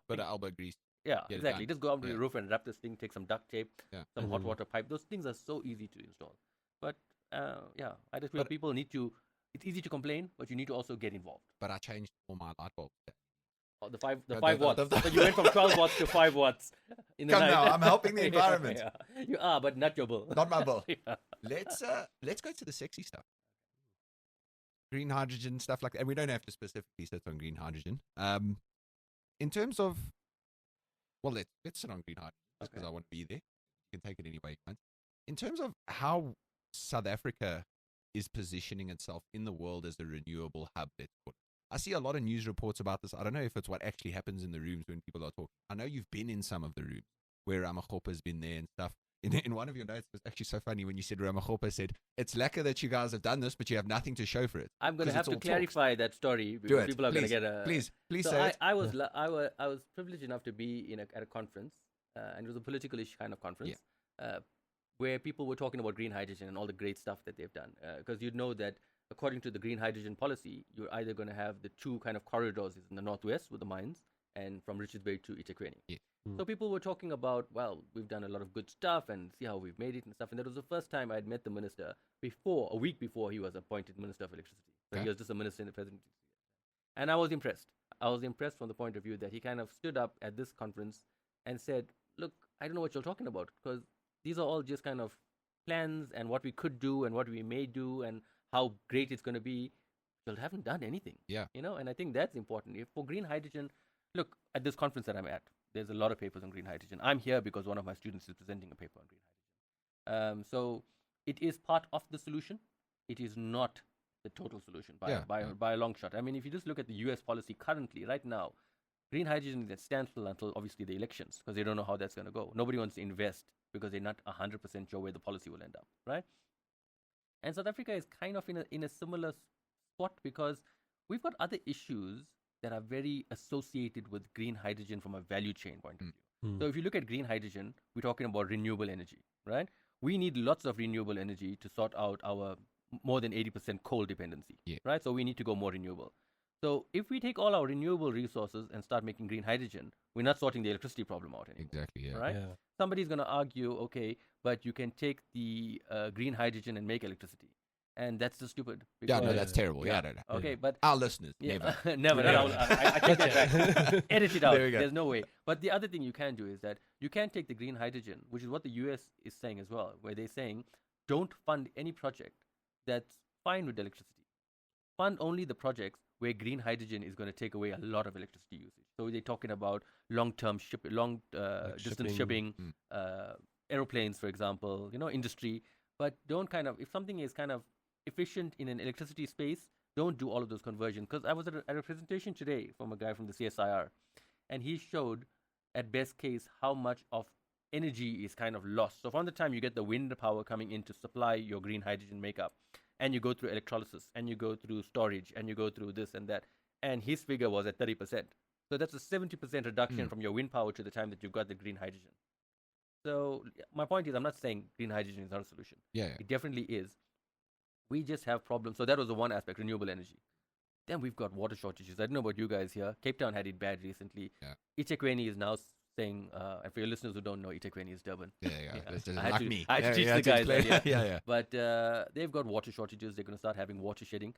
But elbow grease. Yeah, exactly. Just go up to the roof and wrap this thing, take some duct tape, some hot water pipe. Those things are so easy to install. But I just feel people need to, it's easy to complain, but you need to also get involved. But I changed all my light bulbs. Oh, the 5 watts. So you went from 12 watts to 5 watts in the night. Now, I'm helping the environment. You are, but not your bill. Not my bill. Let's go to the sexy stuff. Green hydrogen, stuff like that. And we don't have to specifically sit on green hydrogen. In terms of, well, let's sit on green hydrogen because I want to be there. You can take it any way you want. In terms of how South Africa is positioning itself in the world as a renewable hub, let's put it. I see a lot of news reports about this. I don't know if it's what actually happens in the rooms when people are talking. I know you've been in some of the rooms where Ramagopa's been there and stuff. In one of your notes, it was actually so funny when you said Ramagopa said, it's lekker that you guys have done this, but you have nothing to show for it. I'm going to have to clarify that story because people are going to get a... Please so say it. I was privileged enough to be at a conference, and it was a political-ish kind of conference, where people were talking about green hydrogen and all the great stuff that they've done. Because you'd know that according to the green hydrogen policy, you're either going to have the two kind of corridors in the northwest with the mines and from Richards Bay to eThekwini. Yeah. So people were talking about, well, we've done a lot of good stuff and see how we've made it and stuff. And that was the first time I'd met the minister a week before he was appointed Minister of Electricity. So he was just a minister in the presidency. And I was impressed. I was impressed from the point of view that he kind of stood up at this conference and said, look, I don't know what you're talking about because these are all just kind of plans and what we could do and what we may do and how great it's going to be. You haven't done anything. Yeah. And I think that's important. If for green hydrogen, look, at this conference that I'm at, there's a lot of papers on green hydrogen. I'm here because one of my students is presenting a paper on green hydrogen. So it is part of the solution. It is not the total solution by a long shot. I mean, if you just look at the US policy currently, right now, green hydrogen is at standstill until obviously the elections because they don't know how that's going to go. Nobody wants to invest because they're not 100% sure where the policy will end up, right? And South Africa is kind of in a similar spot because we've got other issues that are very associated with green hydrogen from a value chain point of view. So if you look at green hydrogen, we're talking about renewable energy, right? We need lots of renewable energy to sort out our more than 80% coal dependency, right? So we need to go more renewable. So if we take all our renewable resources and start making green hydrogen, we're not sorting the electricity problem out anymore. Exactly, right? Yeah. Somebody's going to argue, okay, but you can take the green hydrogen and make electricity. And that's just stupid. That's terrible. No. Okay, but our listeners, never. never. I take that back. Edit it out. There we go. There's no way. But the other thing you can do is that you can take the green hydrogen, which is what the US is saying as well, where they're saying, don't fund any project that's fine with electricity. Fund only the projects where green hydrogen is going to take away a lot of electricity usage. So they're talking about long-term distance shipping, aeroplanes, for example, industry. But don't if something is kind of efficient in an electricity space, don't do all of those conversions. Because I was at a presentation today from a guy from the CSIR, and he showed, at best case, how much of energy is kind of lost. So from the time you get the wind power coming in to supply your green hydrogen makeup, and you go through electrolysis, and you go through storage, and you go through this and that, and his figure was at 30%. So that's a 70% reduction from your wind power to the time that you've got the green hydrogen. So my point is, I'm not saying green hydrogen is not a solution. It definitely is. We just have problems. So that was the one aspect, renewable energy. Then we've got water shortages. I don't know about you guys here. Cape Town had it bad recently. eThekwini is now saying, and for your listeners who don't know, eThekwini is Durban. I had to teach the guys that. But they've got water shortages. They're going to start having water shedding.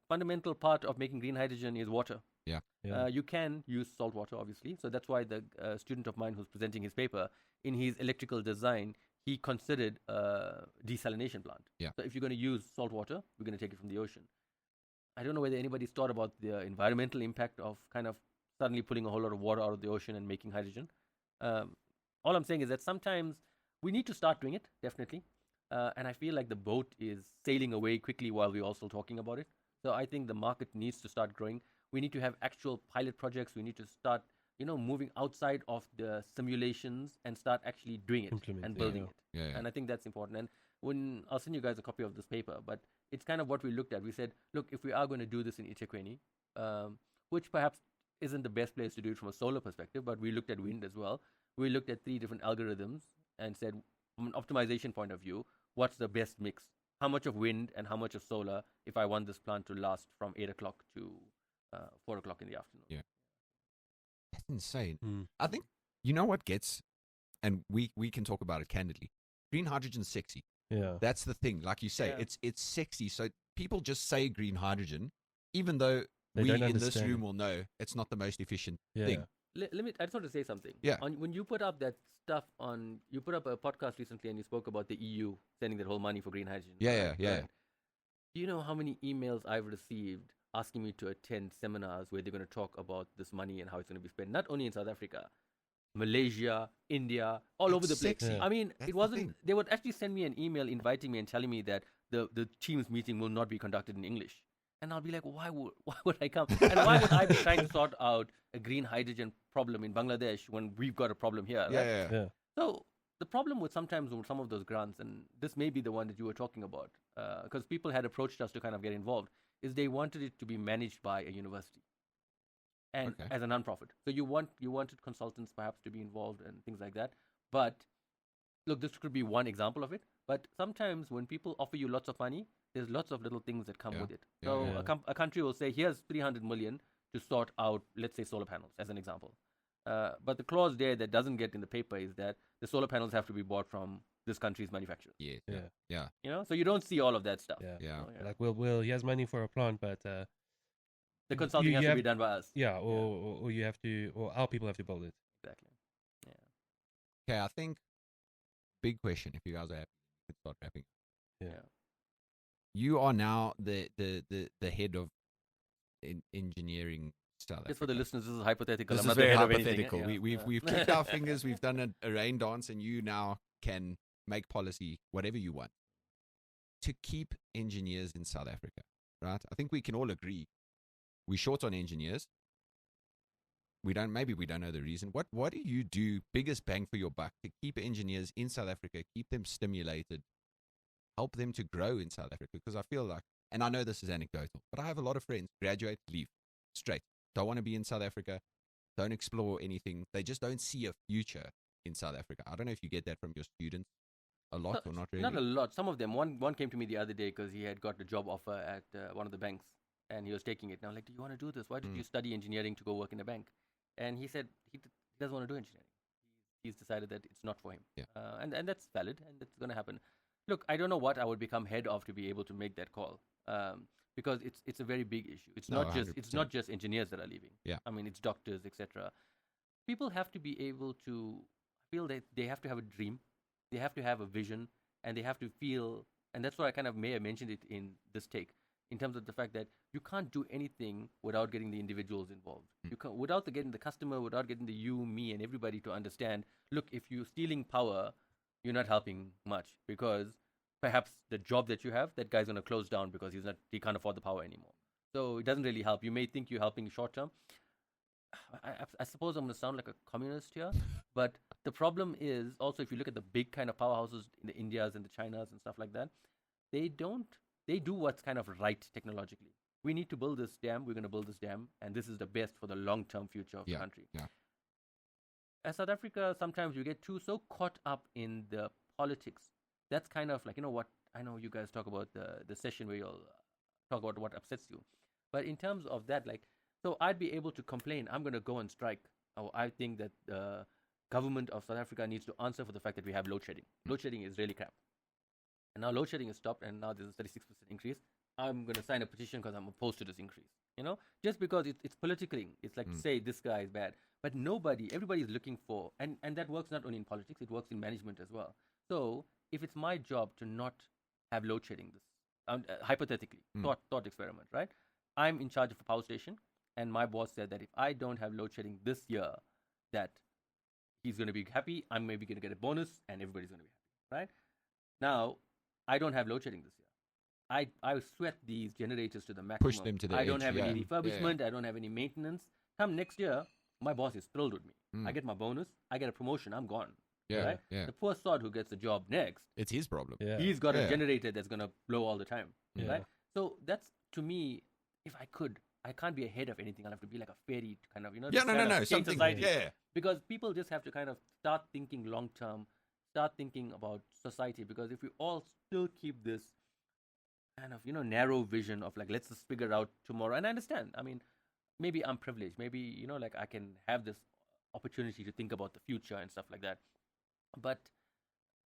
Fundamental part of making green hydrogen is water. You can use salt water, obviously. So that's why the student of mine who's presenting his paper, in his electrical design, he considered a desalination plant. So if you're going to use salt water, we're going to take it from the ocean. I don't know whether anybody's thought about the environmental impact of kind of suddenly pulling a whole lot of water out of the ocean and making hydrogen. All I'm saying is that sometimes we need to start doing it, definitely. And I feel like the boat is sailing away quickly while we're also talking about it. So I think the market needs to start growing. We need to have actual pilot projects. We need to start moving outside of the simulations and start actually doing it and building it. And I think that's important. And I'll send you guys a copy of this paper, but it's kind of what we looked at. We said, look, if we are going to do this in eThekwini, which perhaps isn't the best place to do it from a solar perspective, but we looked at wind as well. We looked at 3 different algorithms and said, from an optimization point of view, what's the best mix? how much of wind and how much of solar if I want this plant to last from 8 o'clock to 4 o'clock in the afternoon. Yeah. That's insane. Mm. I think, you know what gets, and we can talk about it candidly, green hydrogen's sexy. Yeah. That's the thing. Like you say, it's sexy. So people just say green hydrogen, even though we in this room will know it's not the most efficient thing. Let me. I just want to say something. Yeah. When you put up that stuff on, you put up a podcast recently, and you spoke about the EU sending their whole money for green hydrogen. Yeah. Do you know how many emails I've received asking me to attend seminars where they're going to talk about this money and how it's going to be spent? Not only in South Africa, Malaysia, India, all over the place. Sexy. I mean, That's it wasn't. They would actually send me an email inviting me and telling me that the team's meeting will not be conducted in English. And I'll be like, why would I come? And why would I be trying to sort out a green hydrogen problem in Bangladesh when we've got a problem here? Right? Yeah. So the problem with sometimes with some of those grants, and this may be the one that you were talking about, because people had approached us to kind of get involved, is they wanted it to be managed by a university and as a non-profit. So you wanted consultants perhaps to be involved and things like that. But look, this could be one example of it. But sometimes when people offer you lots of money, there's lots of little things that come with it. So a country will say, here's 300 million to sort out, let's say, solar panels, as an example. But the clause there that doesn't get in the paper is that the solar panels have to be bought from this country's manufacturer. Yeah. You know, so you don't see all of that stuff. Yeah. So, Like, well, he has money for a plant, but the consulting has to be done by us. Yeah, or you have to, or our people have to build it. Exactly. Yeah. Okay, I think big question. If you guys are happy, we could start wrapping. Yeah. You are now the head of engineering South Africa. Just for the listeners, this is hypothetical. This I'm is not very the head hypothetical. Of anything. We've clicked our fingers. We've done a rain dance, and you now can make policy whatever you want to keep engineers in South Africa. Right? I think we can all agree we're short on engineers. Maybe we don't know the reason. What do you do, biggest bang for your buck, to keep engineers in South Africa, keep them stimulated, help them to grow in South Africa? Because I feel like, and I know this is anecdotal, but I have a lot of friends graduate, leave straight, don't want to be in South Africa, don't explore anything. They just don't see a future in South Africa. I don't know if you get that from your students a lot or not really. Not a lot. Some of them. One came to me the other day because he had got a job offer at one of the banks and he was taking it. And I was like, do you want to do this? Why did you study engineering to go work in a bank? And he said he doesn't want to do engineering. He's decided that it's not for him. Yeah. And that's valid and that's going to happen. Look, I don't know what I would become head of to be able to make that call. Because it's a very big issue. It's not just engineers that are leaving. Yeah. I mean, it's doctors, etc. People have to be able to feel that they have to have a dream, they have to have a vision, and they have to feel. And that's why I kind of may have mentioned it in this take, in terms of the fact that you can't do anything without getting the individuals involved. You can't, without getting the customer, without getting the you, me, and everybody to understand. Look, if you're stealing power, you're not helping much because perhaps the job that you have, that guy's going to close down because he can't afford the power anymore. So it doesn't really help. You may think you're helping short term. I suppose I'm going to sound like a communist here, but the problem is also if you look at the big kind of powerhouses in the Indias and the Chinas and stuff like that, they do what's kind of right technologically. We need to build this dam. We're going to build this dam, and this is the best for the long-term future of the country. Yeah. As South Africa, sometimes you get so caught up in the politics. That's kind of like, you know what, I know you guys talk about the session where you'll talk about what upsets you. But in terms of that, like, so I'd be able to complain, I'm going to go and strike. Oh, I think that the government of South Africa needs to answer for the fact that we have load shedding. Load shedding is really crap. And now load shedding is stopped and now there's a 36% increase. I'm going to sign a petition because I'm opposed to this increase. You know, just because it's politically, it's like to say this guy is bad. But everybody is looking for, and that works not only in politics, it works in management as well. So if it's my job to not have load shedding, hypothetically, thought experiment, right? I'm in charge of a power station, and my boss said that if I don't have load shedding this year, that he's going to be happy, I'm maybe going to get a bonus, and everybody's going to be happy, right? Now, I don't have load shedding this year. I sweat these generators to the maximum. Push them to the I edge, don't have any refurbishment, I don't have any maintenance. Come next year, my boss is thrilled with me. I get my bonus, I get a promotion, I'm gone. Right? The poor sod who gets the job next, it's his problem. He's got a generator that's going to blow all the time. Right? So that's, to me, if I could, I can't be a head of anything. I'll have to be like a fairy to kind of, change society. Because people just have to kind of start thinking long term, start thinking about society. Because if we all still keep this kind of narrow vision of like, let's just figure out tomorrow. And I understand. I mean, maybe I'm privileged. Maybe like I can have this opportunity to think about the future and stuff like that. But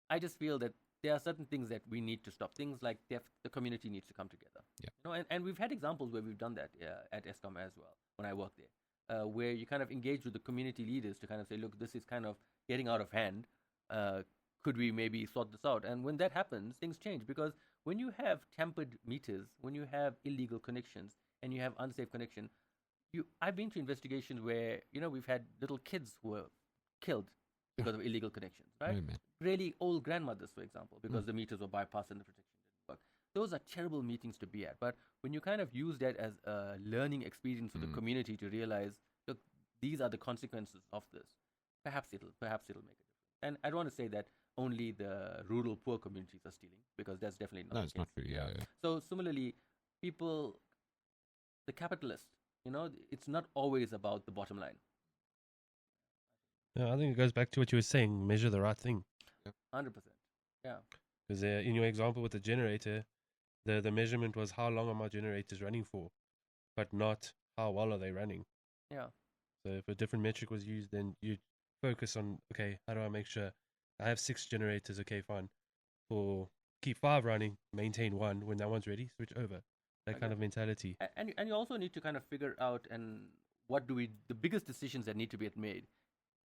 I just feel that there are certain things that we need to stop. Things like the community needs to come together. Yeah. And we've had examples where we've done that at Eskom as well when I worked there, where you kind of engage with the community leaders to kind of say, look, this is kind of getting out of hand. Could we maybe sort this out? And when that happens, things change, because when you have tampered meters, when you have illegal connections, and you have unsafe connection, I've been to investigations where we've had little kids who were killed because of illegal connections, right? Really old grandmothers, for example, because the meters were bypassed and the protection didn't work. Those are terrible meetings to be at. But when you kind of use that as a learning experience for the community to realize, look, these are the consequences of this, perhaps it'll make a difference. And I don't want to say that only the rural poor communities are stealing, because that's definitely not the case. Not true. Yeah. So similarly, people, the capitalists, it's not always about the bottom line. Yeah, I think it goes back to what you were saying, measure the right thing. 100%. Yeah. Because in your example with the generator, the measurement was how long are my generators running for, but not how well are they running. Yeah. So if a different metric was used, then you focus on, okay, how do I make sure I have 6 generators? Okay, fine. Or keep 5 running, maintain 1. When that one's ready, switch over. That kind of mentality. And you also need to kind of figure out and the biggest decisions that need to be made.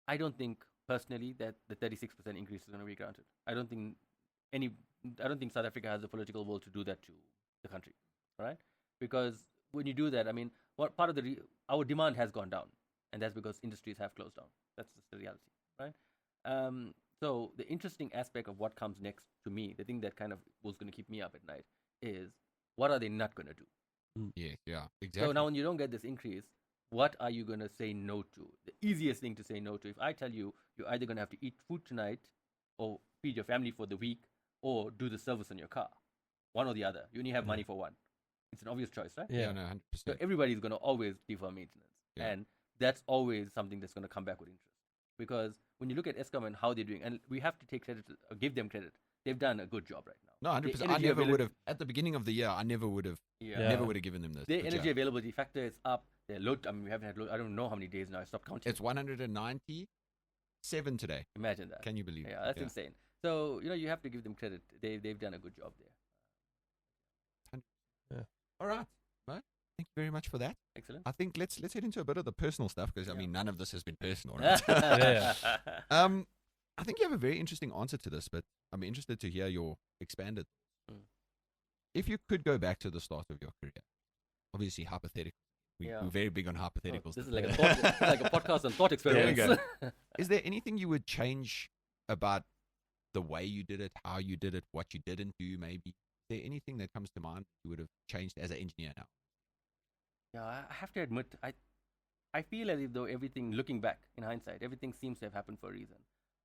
I don't think personally that the 36% increase is going to be granted. I don't think South Africa has the political will to do that to the country, right? Because when you do that, I mean, what part of our demand has gone down, and that's because industries have closed down. That's just the reality, right? So the interesting aspect of what comes next to me, the thing that kind of was going to keep me up at night, is what are they not going to do? Yeah, exactly. So now when you don't get this increase, what are you going to say no to? The easiest thing to say no to, if I tell you, you're either going to have to eat food tonight or feed your family for the week or do the service on your car. One or the other. You only have money for one. It's an obvious choice, right? Yeah, no, 100%. So everybody's going to always defer maintenance. Yeah. And that's always something that's going to come back with interest. Because when you look at Eskom and how they're doing, and we have to take credit, give them credit, they've done a good job right now. No, 100%. I never would have, at the beginning of the year, I never would have given them this. Their energy availability factor is up. Their load, I mean, we haven't had load, I don't know how many days now, I stopped counting. It's 197 today. Imagine that. Can you believe it? Yeah, that's insane. So, you have to give them credit. They've done a good job there. Yeah. All right. Well, thank you very much for that. Excellent. I think let's head into a bit of the personal stuff, because I mean, none of this has been personal, right? I think you have a very interesting answer to this, but I'm interested to hear your expanded. If you could go back to the start of your career, obviously hypothetical. We're very big on hypotheticals. This is like a podcast on thought experiments. Is there anything you would change about the way you did it, how you did it, what you didn't do, maybe? Is there anything that comes to mind you would have changed as an engineer now? Yeah, I have to admit, I feel as if though everything, looking back in hindsight, everything seems to have happened for a reason.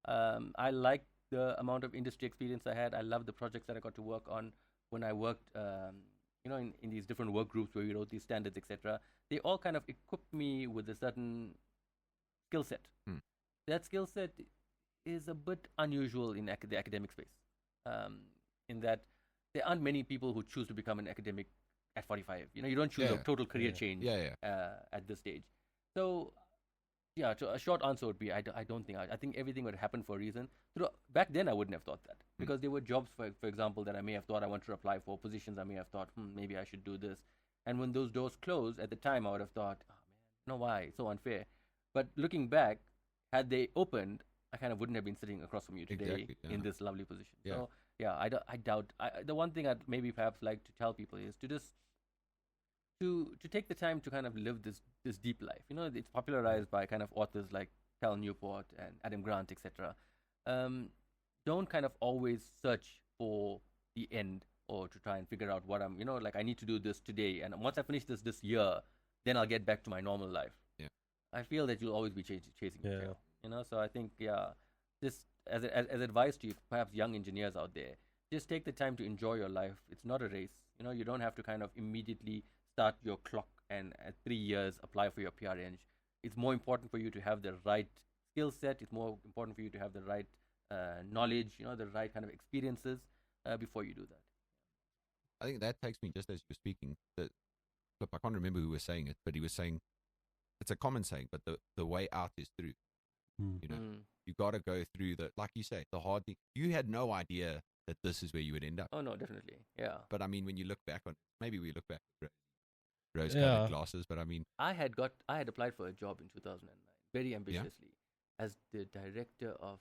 I like the amount of industry experience I had. I love the projects that I got to work on when I worked, in these different work groups where we wrote these standards, etc. They all kind of equipped me with a certain skill set. That skill set is a bit unusual in the academic space, in that there aren't many people who choose to become an academic at 45. You don't choose a total career change at this stage. So, a short answer would be I don't think. I think everything would happen for a reason. Back then, I wouldn't have thought that, because there were jobs, for example, that I may have thought I want to apply for, positions I may have thought, maybe I should do this. And when those doors closed, at the time, I would have thought, oh man, why? It's so unfair. But looking back, had they opened, I kind of wouldn't have been sitting across from you today in this lovely position. Yeah. So, I doubt. The one thing I'd maybe perhaps like to tell people is to just to take the time to kind of live this deep life. It's popularized by kind of authors like Cal Newport and Adam Grant, etc. Don't kind of always search for the end or to try and figure out what I'm, I need to do this today, and once I finish this year, then I'll get back to my normal life. Yeah. I feel that you'll always be chasing the trail. So I think, this as advice to you, perhaps young engineers out there, just take the time to enjoy your life. It's not a race. You don't have to kind of immediately start your clock and at 3 years apply for your PRN. It's more important for you to have the right skill set. It's more important for you to have the right knowledge, the right kind of experiences before you do that. I think that takes me, just as you're speaking, I can't remember who was saying it, but he was saying, it's a common saying, but the way out is through. You know, you got to go through like you say, the hard thing. You had no idea that this is where you would end up. Oh, no, definitely. Yeah. But I mean, when you look back on, maybe we look back with rose-colored glasses, but I mean. I had applied for a job in 2009, very ambitiously, as the director of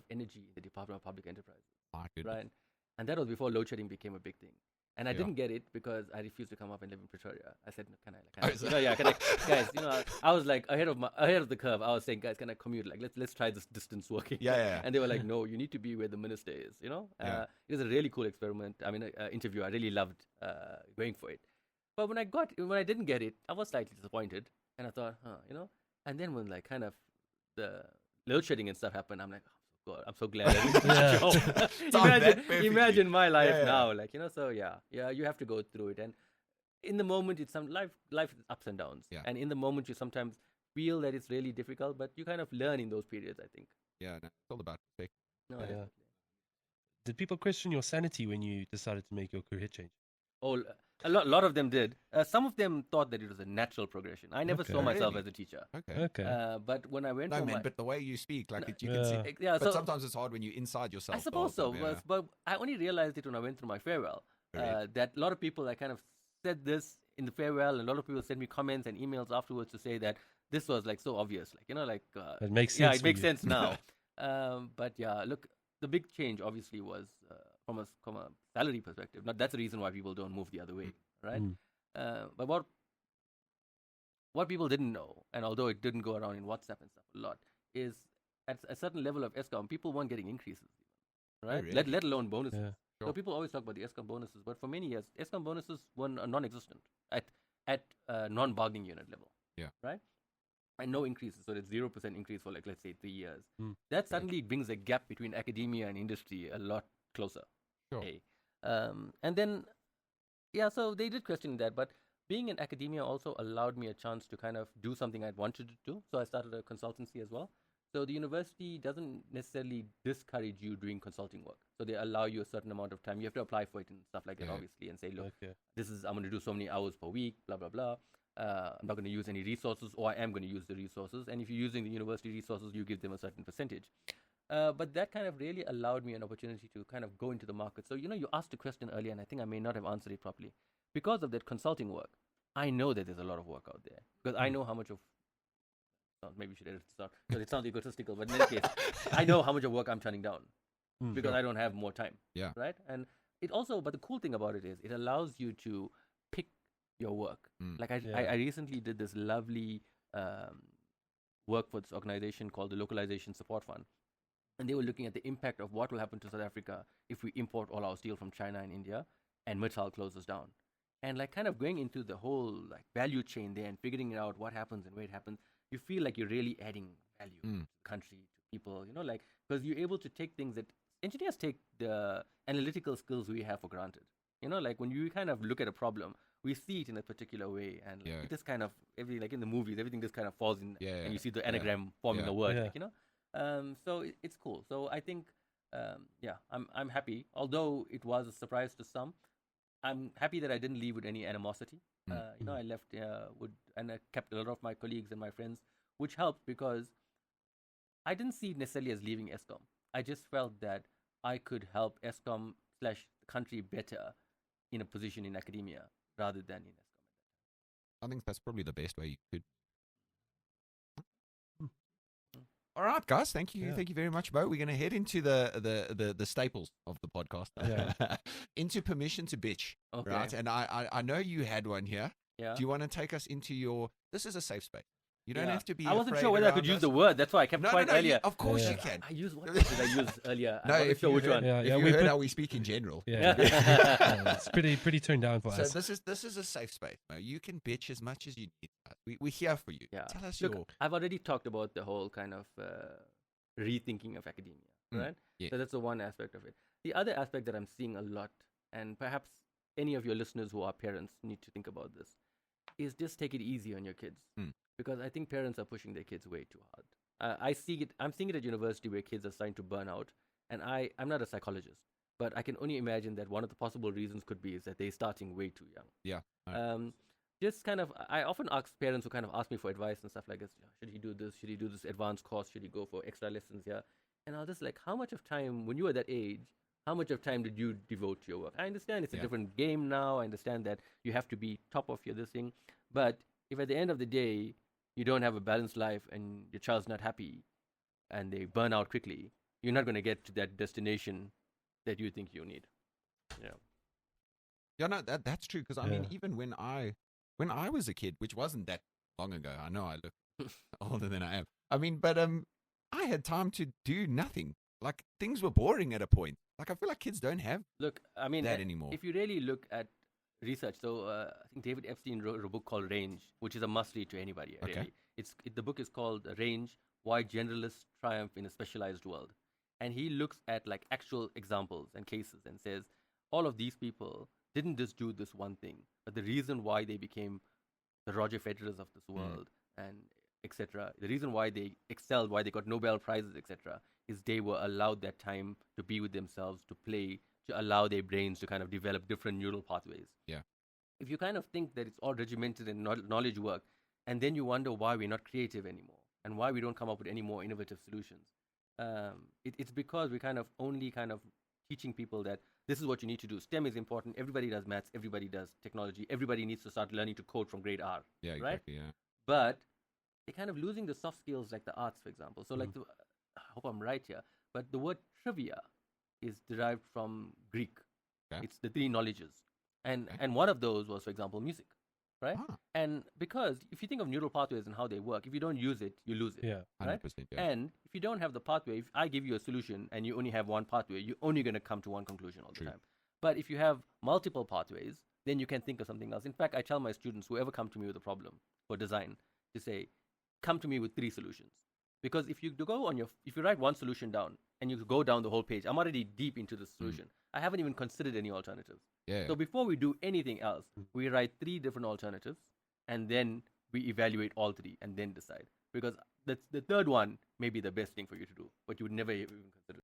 energy in the Department of Public Enterprises. My goodness. Right. And that was before load shedding became a big thing. And I didn't get it because I refused to come up and live in Pretoria. I said, no, can I? Guys, I was like ahead of the curve. I was saying, guys, can I commute? Like, let's try this distance working. Yeah. And they were like, no, you need to be where the minister is. It was a really cool experiment. I mean, interview. I really loved going for it. But when I didn't get it, I was slightly disappointed. And I thought, And then when like kind of the load shedding and stuff happened, I'm like, God, I'm so glad I didn't imagine my life now, like, so you have to go through it. And in the moment, it's life is ups and downs. Yeah. And in the moment, you sometimes feel that it's really difficult, but you kind of learn in those periods, I think. Yeah, no, it's all about perspective. No, yeah. Did people question your sanity when you decided to make your career change? Oh, a lot of them did. Some of them thought that it was a natural progression. I never saw myself as a teacher. Okay. But when I went but the way you speak, like you can see. Yeah, but sometimes it's hard when you're inside yourself. I suppose so. But I only realized it when I went through my farewell. That a lot of people, I kind of said this in the farewell, and a lot of people sent me comments and emails afterwards to say that this was like so obvious. Like, it makes sense. Yeah, it makes sense now. But yeah, look, the big change obviously was from a salary perspective. Now, that's the reason why people don't move the other way, right? But what people didn't know, and although it didn't go around in WhatsApp and stuff a lot, is at a certain level of ESCOM, people weren't getting increases, right? Oh, really? Let alone bonuses. Yeah. Sure. So people always talk about the ESCOM bonuses, but for many years, ESCOM bonuses were non-existent at non-bargaining unit level. Yeah. Right? And no increases. So it's 0% increase for, like, let's say 3 years. That suddenly brings a gap between academia and industry a lot closer. Sure. And then, so they did question that, but being in academia also allowed me a chance to kind of do something I'd wanted to do. So I started a consultancy as well. So the university doesn't necessarily discourage you doing consulting work. So they allow you a certain amount of time. You have to apply for it and stuff like that, obviously, and say, look, I'm going to do so many hours per week, blah, blah, blah. I'm not going to use any resources, or I am going to use the resources. And if you're using the university resources, you give them a certain percentage. But that kind of really allowed me an opportunity to kind of go into the market. So, you asked a question earlier, and I think I may not have answered it properly. Because of that consulting work, I know that there's a lot of work out there. Because I know how much of... maybe we should edit this out, because it sounds egotistical, but in any case, I know how much of work I'm turning down. Because I don't have more time. Yeah. Right? And it also... But the cool thing about it is, it allows you to pick your work. Like, I recently did this lovely work for this organization called the Localization Support Fund. And they were looking at the impact of what will happen to South Africa if we import all our steel from China and India and Mittal closes down. And like kind of going into the whole like value chain there and figuring out what happens and where it happens, you feel like you're really adding value to the country, to people, like, because you're able to take things that engineers take the analytical skills we have for granted. Like when you kind of look at a problem, we see it in a particular way, and it just kind of like in the movies, everything just kind of falls in, and you see the anagram forming a word, so it's cool. So I think, I'm happy. Although it was a surprise to some, I'm happy that I didn't leave with any animosity. I left and I kept a lot of my colleagues and my friends, which helped because I didn't see it necessarily as leaving ESCOM. I just felt that I could help ESCOM / the country better in a position in academia rather than in ESCOM. I think that's probably the best way you could. All right, guys. Thank you. Thank you very much, Mo. We're going to head into the staples of the podcast. Into permission to bitch. Okay. Right. And I know you had one here. Yeah. Do you want to take us into this is a safe space. You don't have to be. I wasn't sure whether I could use the word. That's why I kept quiet earlier. Of course you can. I used what word did I use earlier? No, I'm not sure which one. If you heard how we speak in general. It's pretty turned down for us. So this is a safe space. Mo. You can bitch as much as you need. We're here for you. Yeah. Tell us I've already talked about the whole kind of rethinking of academia, right? Yeah. So that's the one aspect of it. The other aspect that I'm seeing a lot, and perhaps any of your listeners who are parents need to think about this, is just take it easy on your kids. Because I think parents are pushing their kids way too hard. I'm seeing it at university where kids are starting to burn out. And I'm not a psychologist, But I can only imagine that one of the possible reasons could be is that they're starting way too young. Yeah. Just kind of, I often ask parents who kind of ask me for advice and stuff like this. Should he do this? Should he do this advanced course? Should he go for extra lessons? Yeah. And I'll just like, how much of time, when you were that age, how much of time did you devote to your work? I understand it's a different game now. I understand that you have to be top of your this thing. But if at the end of the day, you don't have a balanced life and your child's not happy and they burn out quickly, you're not going to get to that destination that you think you need. Yeah. Yeah, no, that's true. Because I mean, even when I was a kid, which wasn't that long ago, I know I look older than I am. I mean, but I had time to do nothing. Like things were boring at a point. Like I feel like kids don't have that anymore. If you really look at research, so I think David Epstein wrote a book called Range, which is a must-read to anybody. Okay. Really, the book is called Range: Why Generalists Triumph in a Specialized World, and he looks at like actual examples and cases and says all of these people didn't just do this one thing, but the reason why they became the Roger Federers of this world and etc. The reason why they excelled, why they got Nobel Prizes, etc., is they were allowed that time to be with themselves, to play, to allow their brains to kind of develop different neural pathways. Yeah. If you kind of think that it's all regimented and knowledge work, and then you wonder why we're not creative anymore and why we don't come up with any more innovative solutions, it's because we kind of only kind of teaching people that this is what you need to do. STEM is important. Everybody does maths. Everybody does technology. Everybody needs to start learning to code from grade R. Yeah, right? Exactly, yeah. But they're kind of losing the soft skills like the arts, for example. So like, I hope I'm right here, but the word trivia is derived from Greek. Okay. It's the three knowledges. And one of those was, for example, music, right? Ah. And because if you think of neural pathways and how they work, if you don't use it, you lose it. Yeah. 100%. Right? Yeah. And if you don't have the pathway, if I give you a solution and you only have one pathway, you're only going to come to one conclusion all the time. But if you have multiple pathways, then you can think of something else. In fact, I tell my students, whoever come to me with a problem for design, to say, come to me with 3 solutions. Because if you write one solution down and you go down the whole page, I'm already deep into the solution. I haven't even considered any alternatives. Yeah. So before we do anything else, we write 3 different alternatives and then we evaluate all 3 and then decide. Because the third one may be the best thing for you to do, but you would never even consider